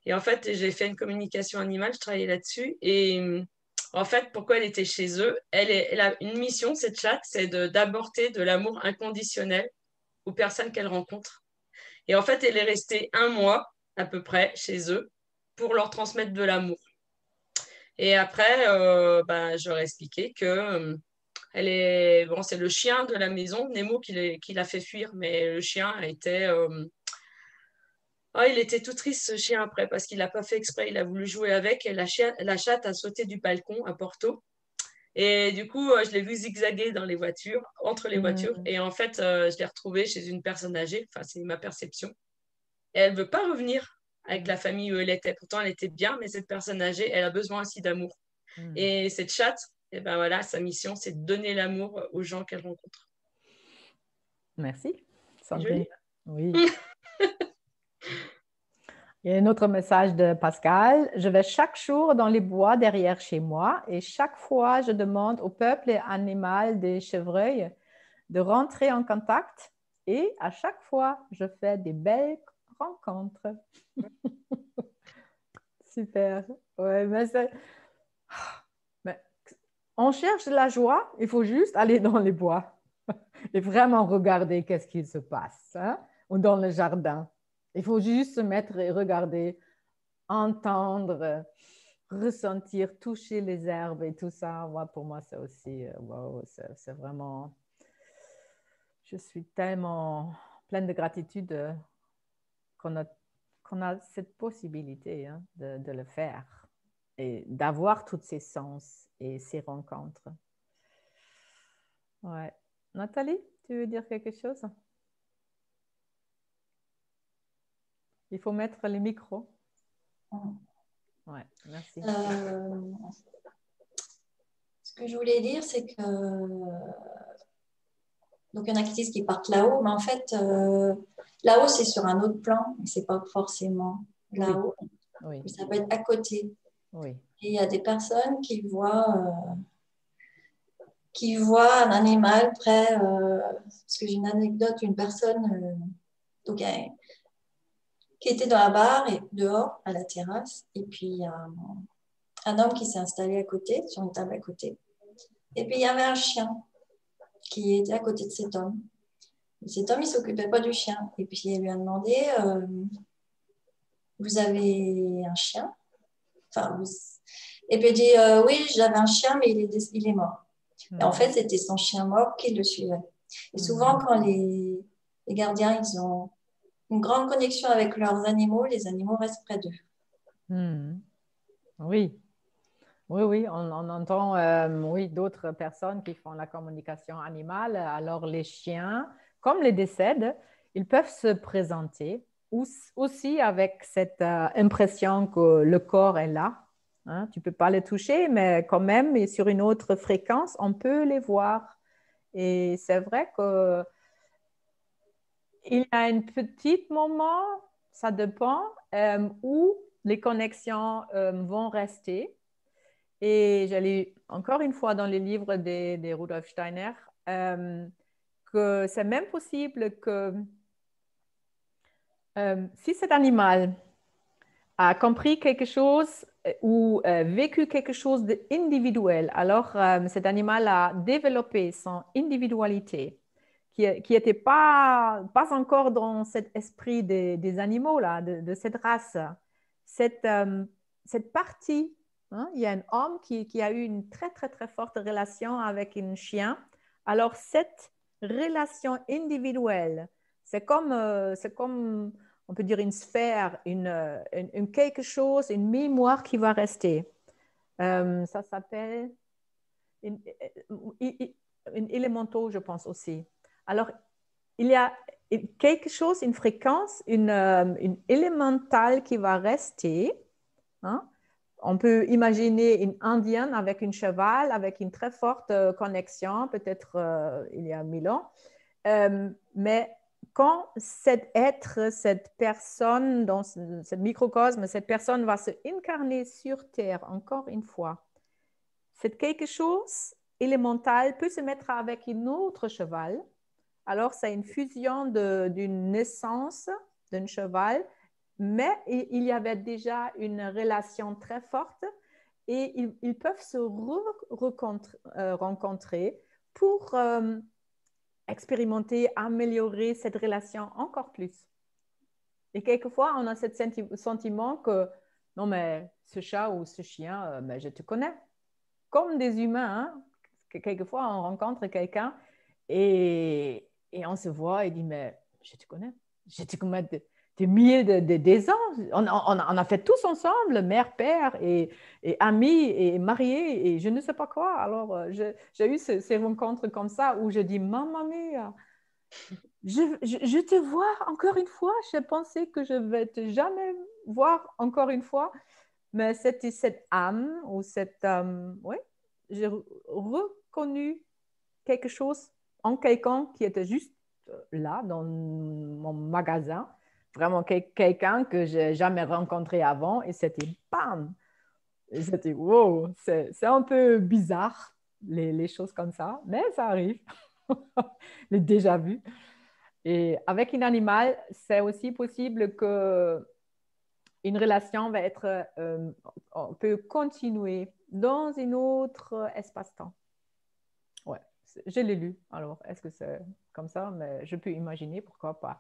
Et en fait, j'ai fait une communication animale, je travaillais là-dessus. Et en fait, pourquoi elle était chez eux? Elle a une mission, cette chatte, c'est d'apporter de l'amour inconditionnel aux personnes qu'elle rencontre. Et en fait, elle est restée 1 mois à peu près chez eux pour leur transmettre de l'amour. Et après, je leur ai expliqué que c'est le chien de la maison, Nemo, qui l'a fait fuir, mais le chien il était tout triste ce chien après parce qu'il n'a pas fait exprès, il a voulu jouer avec et la chatte a sauté du balcon à Porto. Et du coup, je l'ai vu zigzaguer dans les voitures, entre les voitures. Et en fait, je l'ai retrouvée chez une personne âgée, enfin, c'est ma perception. Et elle ne veut pas revenir avec la famille où elle était. Pourtant, elle était bien, mais cette personne âgée, elle a besoin aussi d'amour. Et cette chatte, eh ben voilà, sa mission, c'est de donner l'amour aux gens qu'elle rencontre. Merci, C'est Sandrine. joli. Oui. Il y a un autre message de Pascal. Je vais chaque jour dans les bois derrière chez moi et chaque fois, je demande au peuple animal des chevreuils de rentrer en contact et à chaque fois, je fais des belles rencontres. Super. Ouais, mais on cherche la joie, il faut juste aller dans les bois et vraiment regarder qu'est-ce qui se passe, hein? Ou dans le jardin. Il faut juste se mettre et regarder, entendre, ressentir, toucher les herbes et tout ça. Ouais, pour moi, c'est aussi, wow, c'est vraiment, je suis tellement pleine de gratitude qu'on a cette possibilité hein, de le faire et d'avoir tous ces sens et ces rencontres. Ouais. Nathalie, tu veux dire quelque chose? Il faut mettre les micros. Ouais, merci. Ce que je voulais dire, c'est que donc il y en a qui disent qu'ils partent là-haut, mais en fait, là-haut, c'est sur un autre plan, et c'est pas forcément là-haut. Oui. Ça peut être à côté. Oui. Et il y a des personnes qui voient un animal près. Parce que j'ai une anecdote, une personne qui était dans la bar et dehors à la terrasse, et puis il y a un homme qui s'est installé à côté, sur une table à côté, et puis il y avait un chien qui était à côté de cet homme. Et cet homme, il ne s'occupait pas du chien, et puis il lui a demandé vous avez un chien? Et puis il dit oui, j'avais un chien, mais il est mort. Et en fait, c'était son chien mort qui le suivait. Et souvent, quand les gardiens, ils ont une grande connexion avec leurs animaux, les animaux restent près d'eux. Oui. Oui, on entend oui, d'autres personnes qui font la communication animale. Alors, les chiens, comme les décèdent, ils peuvent se présenter aussi avec cette impression que le corps est là. Hein. Tu ne peux pas les toucher, mais quand même, et sur une autre fréquence, on peut les voir. Et c'est vrai qu'il y a un petit moment, ça dépend, où les connexions vont rester. Et j'ai lu encore une fois dans les livres de Rudolf Steiner que c'est même possible que si cet animal a compris quelque chose ou vécu quelque chose d'individuel, alors cet animal a développé son individualité qui n'était pas encore dans cet esprit des animaux, là, de cette race. Cette partie, hein, il y a un homme qui a eu une très, très, très forte relation avec un chien. Alors, cette relation individuelle, c'est comme, on peut dire, une sphère, une quelque chose, une mémoire qui va rester. Ça s'appelle une élémentaux, je pense aussi. Alors, il y a quelque chose, une fréquence, une élémentale qui va rester. Hein? On peut imaginer une indienne avec un cheval, avec une très forte connexion, peut-être il y a 1000 ans. Mais quand cet être, cette personne, dans ce microcosme, cette personne va se incarner sur Terre, encore une fois, c'est quelque chose élémental peut se mettre avec un autre cheval. Alors, c'est une fusion d'une naissance d'un cheval, mais il y avait déjà une relation très forte et ils peuvent se rencontrer pour expérimenter, améliorer cette relation encore plus. Et quelquefois, on a ce sentiment que non, mais ce chat ou ce chien, mais je te connais. Comme des humains, hein? Quelquefois, on rencontre quelqu'un et on se voit et dit, mais je te connais. Je te connais des milliers des ans. On a fait tous ensemble, mère, père et amis et mariés et je ne sais pas quoi. Alors, j'ai eu ces rencontres comme ça où je dis, maman mia, je te vois encore une fois. Je pensais que je ne vais te jamais voir encore une fois. Mais c'était cette âme ou cette... oui, j'ai reconnu quelque chose en quelqu'un qui était juste là dans mon magasin. Vraiment quelqu'un que je n'ai jamais rencontré avant et c'était bam! Et c'était wow! C'est un peu bizarre, les choses comme ça, mais ça arrive. Les déjà vus. Et avec un animal, c'est aussi possible que une relation va être, on peut continuer dans un autre espace-temps. Ouais, je l'ai lu. Alors, est-ce que c'est comme ça? Mais je peux imaginer, pourquoi pas.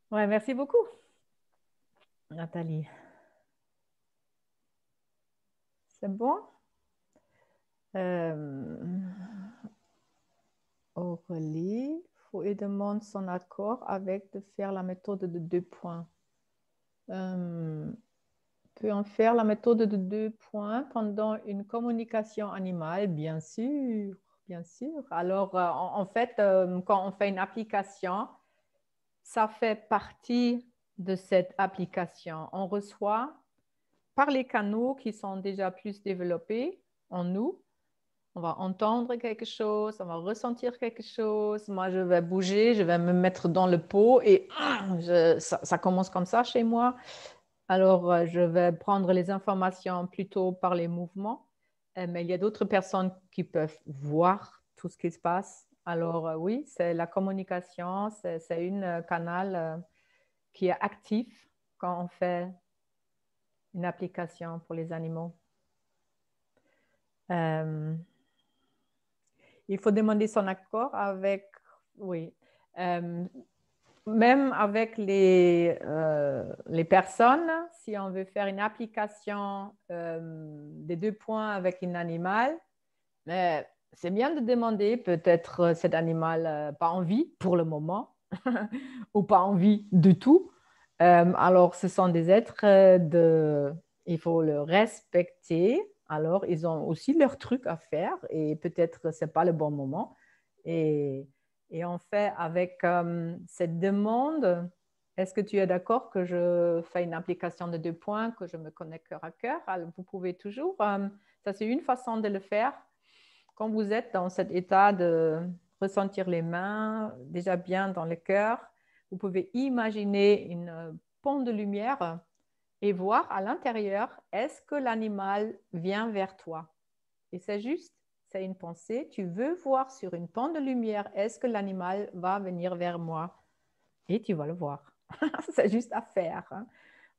Ouais, merci beaucoup, Nathalie. C'est bon? Aurélie, il demande son accord avec de faire la méthode de 2 points. Peut on faire la méthode de 2 points pendant une communication animale? Bien sûr, bien sûr. Alors, en fait, quand on fait une application, ça fait partie de cette application. On reçoit par les canaux qui sont déjà plus développés en nous. On va entendre quelque chose, on va ressentir quelque chose. Moi, je vais bouger, je vais me mettre dans le pot et ça commence comme ça chez moi. Alors, je vais prendre les informations plutôt par les mouvements, mais il y a d'autres personnes qui peuvent voir tout ce qui se passe. Alors, oui, c'est la communication, c'est un canal qui est actif quand on fait une application pour les animaux. Il faut demander son accord avec, oui, même avec les personnes, si on veut faire une application des 2 points avec un animal, Mais c'est bien de demander, peut-être cet animal pas en vie pour le moment, ou pas en vie du tout. Alors, ce sont des êtres il faut le respecter. Alors, ils ont aussi leurs trucs à faire et peut-être ce n'est pas le bon moment. Et on fait avec cette demande, est-ce que tu es d'accord que je fais une application de 2 points, que je me connecte cœur à cœur? Alors, vous pouvez toujours, ça c'est une façon de le faire. Quand vous êtes dans cet état de ressentir les mains déjà bien dans le cœur, vous pouvez imaginer une pente de lumière et voir à l'intérieur, est-ce que l'animal vient vers toi? Et c'est juste, c'est une pensée. Tu veux voir sur une pente de lumière, est-ce que l'animal va venir vers moi? Et tu vas le voir. C'est juste à faire. Hein.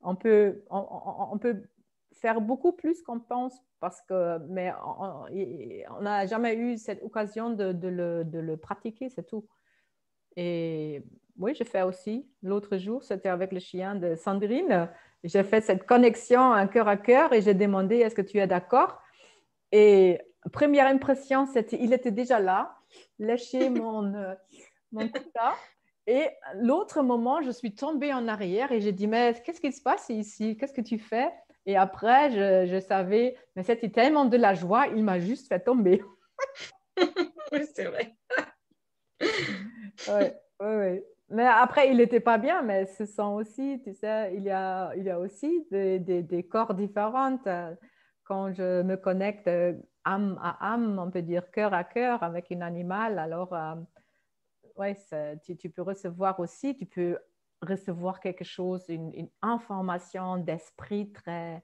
On peut faire beaucoup plus qu'on pense, mais on n'a jamais eu cette occasion de le pratiquer, c'est tout. Et oui, je fais aussi. L'autre jour, c'était avec le chien de Sandrine. J'ai fait cette connexion un cœur à cœur et j'ai demandé, est-ce que tu es d'accord? Et première impression, il était déjà là, lécher mon cousin. Et l'autre moment, je suis tombée en arrière et j'ai dit, mais qu'est-ce qui se passe ici? Qu'est-ce que tu fais? Et après, je savais, mais c'était tellement de la joie, il m'a juste fait tomber. Oui, c'est vrai. Oui. Mais après, il n'était pas bien, mais ce sont aussi, tu sais, il y a aussi des corps différents. Quand je me connecte âme à âme, on peut dire cœur à cœur avec un animal, alors ouais, tu peux recevoir aussi, tu peux recevoir quelque chose, une information d'esprit très,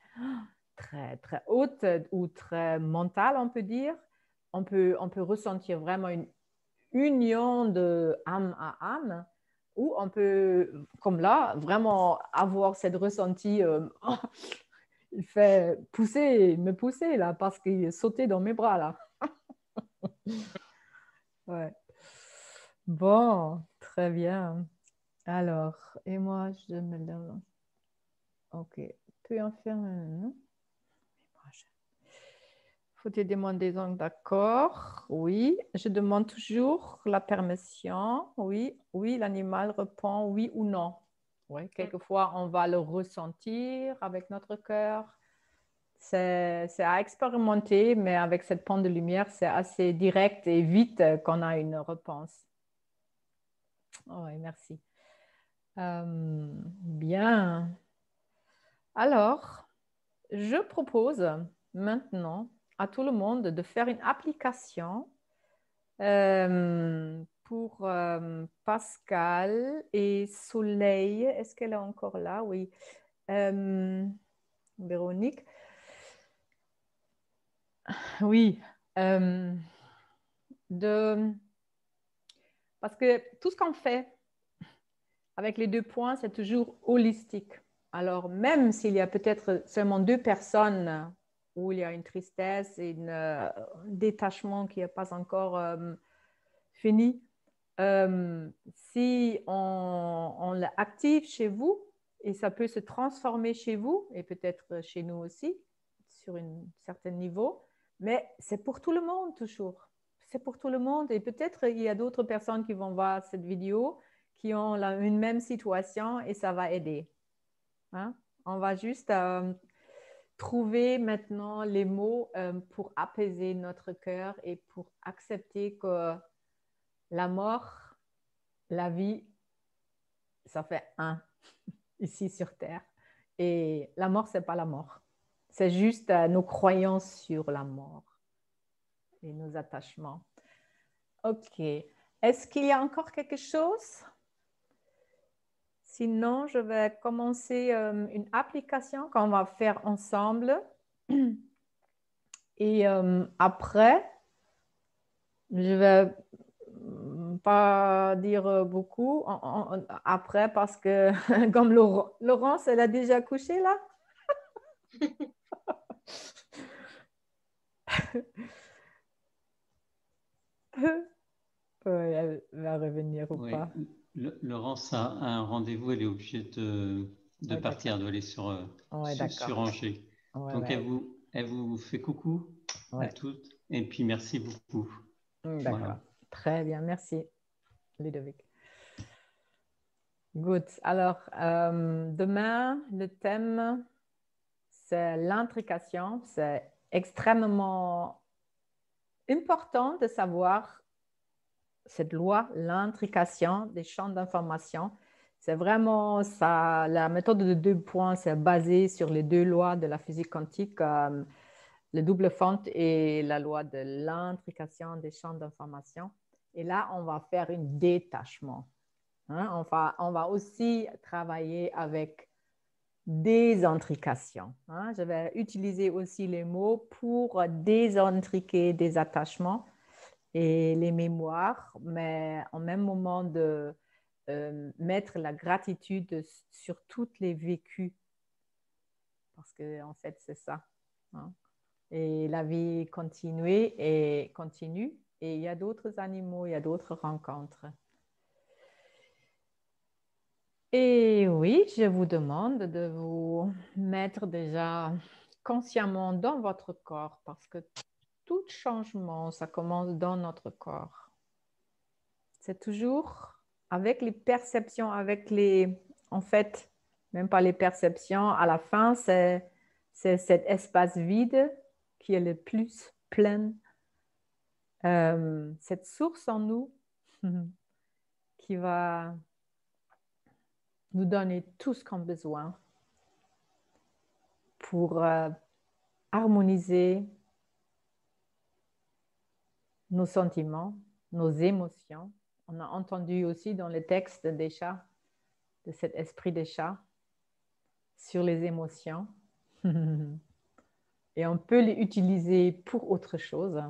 très, très haute ou très mentale, on peut dire. On peut ressentir vraiment une union de âme à âme, ou on peut, comme là, vraiment avoir cette ressenti, il fait me pousser là, parce qu'il est sauté dans mes bras là. Ouais. Bon, très bien. Alors, et moi, je me lance. Ok. Tu en faire un. Faut te demander donc d'accord. Oui. Je demande toujours la permission. Oui. Oui, l'animal répond oui ou non. Oui. Quelquefois, on va le ressentir avec notre cœur. C'est à expérimenter, mais avec cette pente de lumière, c'est assez direct et vite qu'on a une réponse. Oh, oui, merci. Bien. Alors, je propose maintenant à tout le monde de faire une application pour Pascal et Soleil. Est-ce qu'elle est encore là? Oui. Véronique. Oui. Parce que tout ce qu'on fait avec les 2 points, c'est toujours holistique. Alors, même s'il y a peut-être seulement 2 personnes où il y a une tristesse et un détachement qui n'est pas encore fini, si on l'active chez vous, et ça peut se transformer chez vous, et peut-être chez nous aussi, sur un certain niveau, mais c'est pour tout le monde toujours. C'est pour tout le monde, et peut-être il y a d'autres personnes qui vont voir cette vidéo qui ont une même situation et ça va aider. Hein? On va juste trouver maintenant les mots pour apaiser notre cœur et pour accepter que la mort, la vie, ça fait un ici sur Terre. Et la mort, ce n'est pas la mort. C'est juste nos croyances sur la mort et nos attachements. OK. Est-ce qu'il y a encore quelque chose? Sinon, je vais commencer une application qu'on va faire ensemble. Et après, je vais pas dire beaucoup après parce que comme Laurence, elle a déjà couché là. Elle va revenir ou pas. Laurence a un rendez-vous, elle est obligée de partir, de aller sur Angers. Donc, elle vous fait coucou. à toutes. Et puis, merci beaucoup. D'accord. Voilà. Très bien. Merci, Ludovic. Good. Alors, demain, le thème, c'est l'intrication. C'est extrêmement important de savoir cette loi, l'intrication des champs d'information. C'est vraiment ça. La méthode de 2 points, c'est basé sur les 2 lois de la physique quantique, le double fente et la loi de l'intrication des champs d'information. Et là, on va faire un détachement. Hein? On va aussi travailler avec des intrications. Hein? Je vais utiliser aussi les mots pour désintriquer des attachements et les mémoires, mais en même moment de mettre la gratitude sur toutes les vécus. Parce qu'en fait, c'est ça. Hein? Et la vie continue et il y a d'autres animaux, il y a d'autres rencontres. Et oui, je vous demande de vous mettre déjà consciemment dans votre corps parce que tout changement, ça commence dans notre corps. C'est toujours avec les perceptions, en fait, même pas les perceptions, à la fin, c'est cet espace vide qui est le plus plein, cette source en nous qui va nous donner tout ce qu'on a besoin pour harmoniser nos sentiments, nos émotions. On a entendu aussi dans les textes des chats, de cet esprit des chats, sur les émotions. Et on peut les utiliser pour autre chose.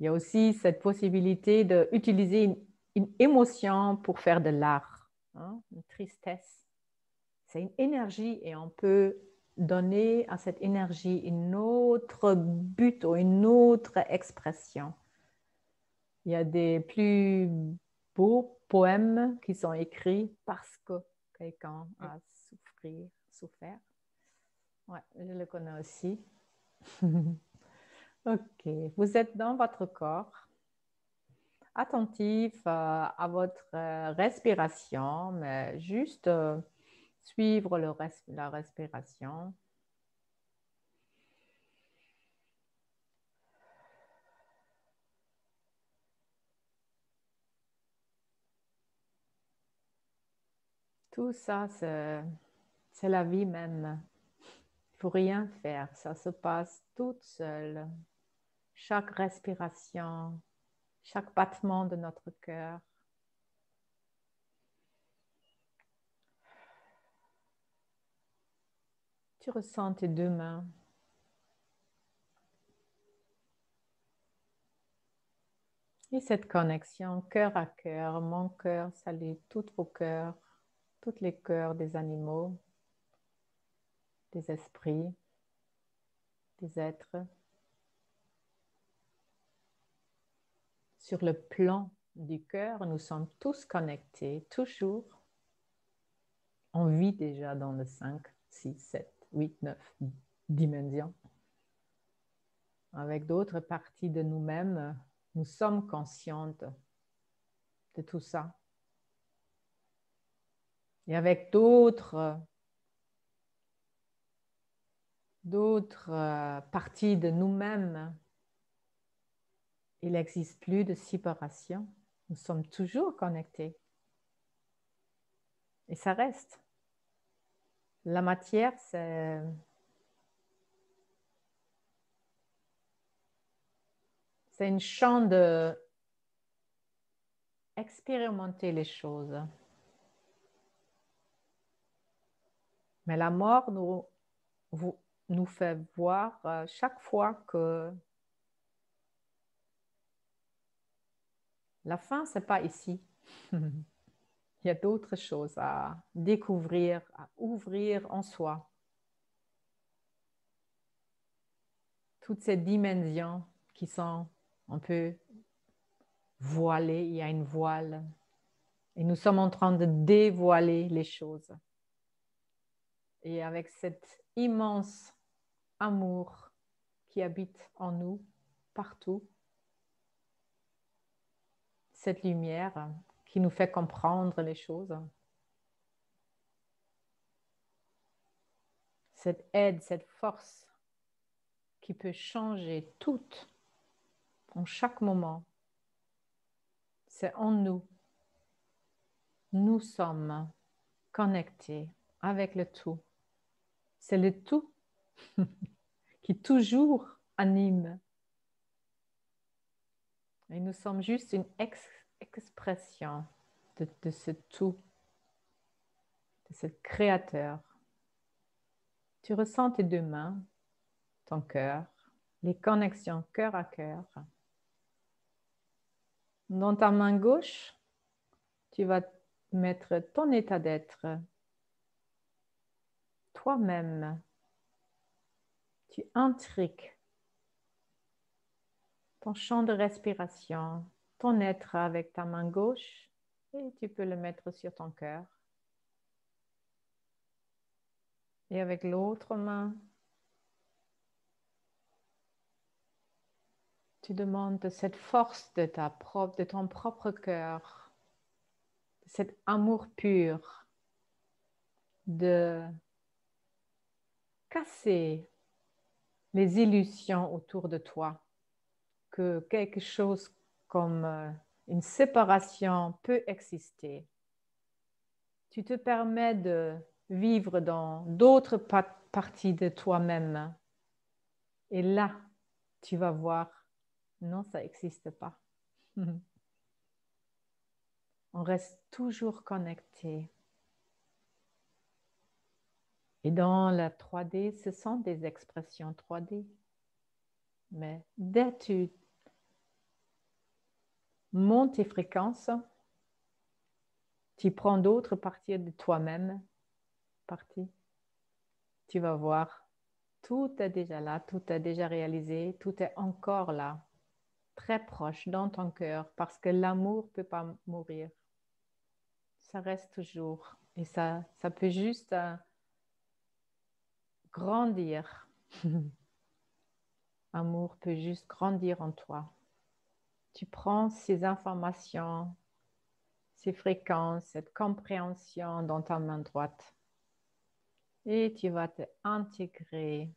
Il y a aussi cette possibilité d'utiliser une émotion pour faire de l'art. Hein? Une tristesse. C'est une énergie et on peut donner à cette énergie une autre but ou une autre expression. Il y a des plus beaux poèmes qui sont écrits parce que quelqu'un a souffert. Ouais, je le connais aussi. Ok, vous êtes dans votre corps, attentif à votre respiration, mais juste suivre la respiration. Tout ça, c'est la vie même. Il ne faut rien faire, ça se passe toute seule. Chaque respiration, chaque battement de notre cœur. Tu ressens tes 2 mains. Et cette connexion cœur à cœur, mon cœur salue tous vos cœurs, tous les cœurs des animaux, des esprits, des êtres. Sur le plan du cœur, nous sommes tous connectés, toujours. On vit déjà dans le 5, 6, 7, 8, 9 dimensions. Avec d'autres parties de nous-mêmes, nous sommes conscientes de tout ça. Et avec d'autres parties de nous-mêmes, il n'existe plus de séparation. Nous sommes toujours connectés. Et ça reste. La matière, c'est une champ de expérimenter les choses. Mais la mort nous fait voir chaque fois que la fin, ce n'est pas ici. Il y a d'autres choses à découvrir, à ouvrir en soi. Toutes ces dimensions qui sont un peu voilées, il y a une voile. Et nous sommes en train de dévoiler les choses. Et avec cet immense amour qui qui habite en nous, partout. Cette lumière qui nous fait comprendre les choses. Cette aide, cette force qui peut changer tout en chaque moment. C'est en nous. Nous sommes connectés avec le tout. C'est le tout qui toujours anime. Et nous sommes juste une expression de ce tout, de ce créateur. Tu ressens tes deux mains, ton cœur, les connexions cœur à cœur. Dans ta main gauche, tu vas mettre ton état d'être, toi-même. Tu intriques ton champ de respiration, ton être avec ta main gauche et tu peux le mettre sur ton cœur. Et avec l'autre main, tu demandes cette force de ton propre cœur, de cet amour pur, de casser les illusions autour de toi, que quelque chose comme une séparation peut exister. Tu te permets de vivre dans d'autres parties de toi-même. Et là, tu vas voir, non, ça n'existe pas. On reste toujours connecté. Et dans la 3D, ce sont des expressions 3D. Mais dès que tu montes tes fréquences, tu prends d'autres parties de toi-même, tu vas voir, tout est déjà là, tout est déjà réalisé, tout est encore là, très proche dans ton cœur, parce que l'amour ne peut pas mourir. Ça reste toujours. Et ça peut juste grandir. L'amour peut juste grandir en toi. Tu prends ces informations, ces fréquences, cette compréhension dans ta main droite. Et tu vas te intégrer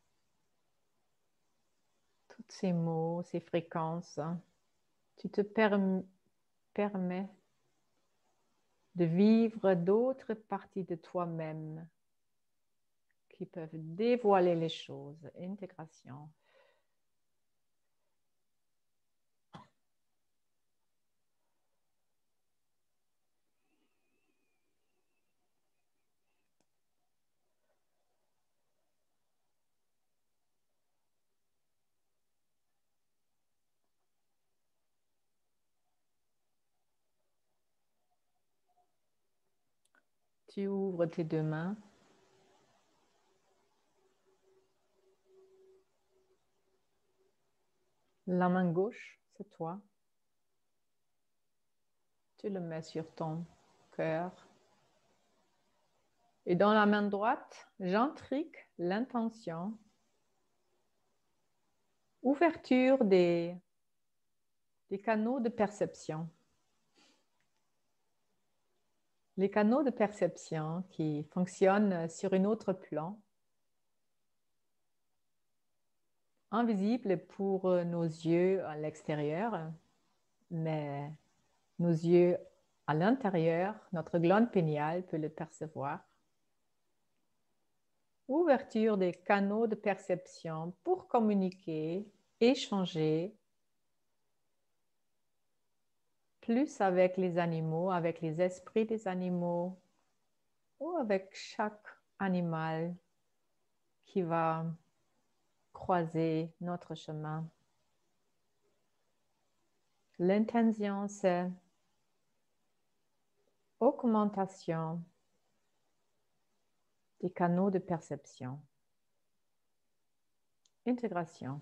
tous ces mots, ces fréquences. Tu te permets de vivre d'autres parties de toi-même qui peuvent dévoiler les choses. Intégration. Tu ouvres tes deux mains. La main gauche, c'est toi. Tu le mets sur ton cœur. Et dans la main droite, j'intrigue l'intention. Ouverture des canaux de perception. Les canaux de perception qui fonctionnent sur un autre plan, invisible pour nos yeux à l'extérieur, mais nos yeux à l'intérieur, notre glande péniale peut le percevoir. Ouverture des canaux de perception pour communiquer, échanger, plus avec les animaux, avec les esprits des animaux ou avec chaque animal qui va croiser notre chemin. L'intention, c'est augmentation des canaux de perception. Intégration.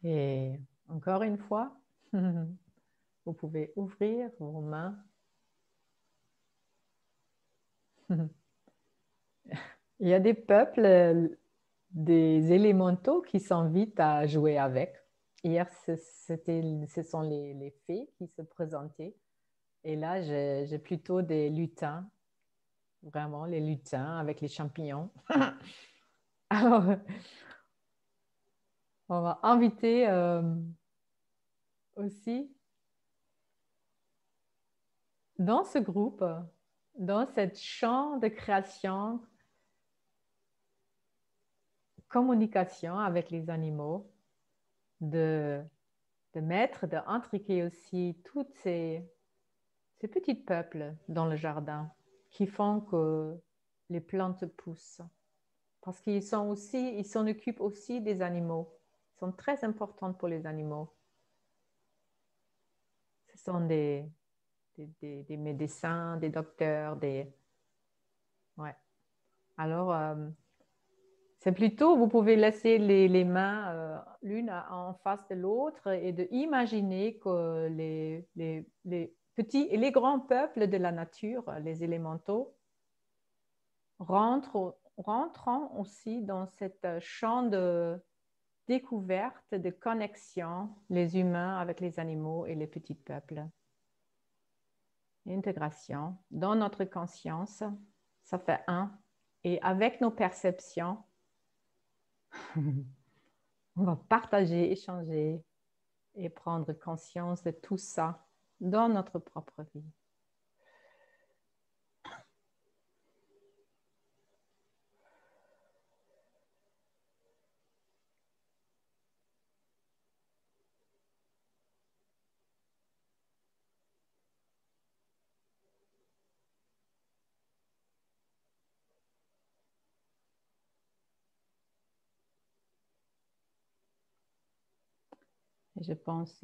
Et encore une fois, vous pouvez ouvrir vos mains. Il y a des peuples, des élémentaux qui s'invitent à jouer avec. Hier, ce sont les fées qui se présentaient. Et là, j'ai plutôt des lutins, vraiment les lutins avec les champignons. Alors, on va inviter aussi dans ce groupe, dans cette champ de création, communication avec les animaux, de mettre, d'intriquer aussi toutes ces petits peuples dans le jardin qui font que les plantes poussent. Parce qu'ils s'en occupent aussi des animaux. Ils sont très importants pour les animaux. Ce sont des médecins, des docteurs, Ouais. Alors, c'est plutôt, vous pouvez laisser les mains l'une en face de l'autre et de imaginer que les petits et les grands peuples de la nature, les élémentaux, rentrant aussi dans cette champ de découverte, de connexion, les humains avec les animaux et les petits peuples. Intégration dans notre conscience, ça fait un. Et avec nos perceptions, on va partager, échanger et prendre conscience de tout ça dans notre propre vie. Et je pense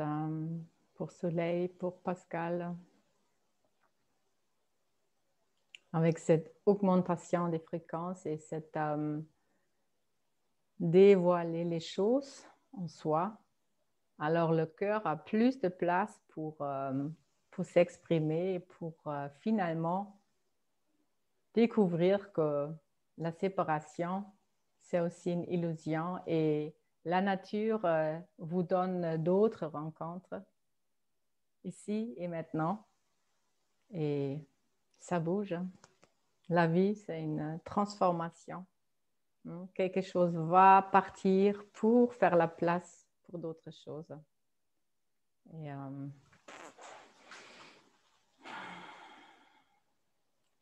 pour Soleil, pour Pascal, avec cette augmentation des fréquences et cette dévoiler les choses en soi, alors le cœur a plus de place pour s'exprimer, pour finalement découvrir que la séparation, c'est aussi une illusion et la nature vous donne d'autres rencontres ici et maintenant. Et ça bouge. La vie, c'est une transformation. Quelque chose va partir pour faire la place pour d'autres choses. Et,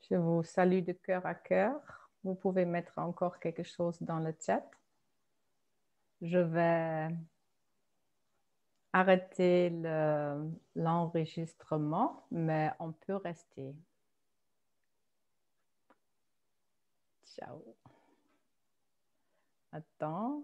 je vous salue de cœur à cœur. Vous pouvez mettre encore quelque chose dans le chat. Je vais arrêter l'enregistrement, mais on peut rester. Ciao. Attends.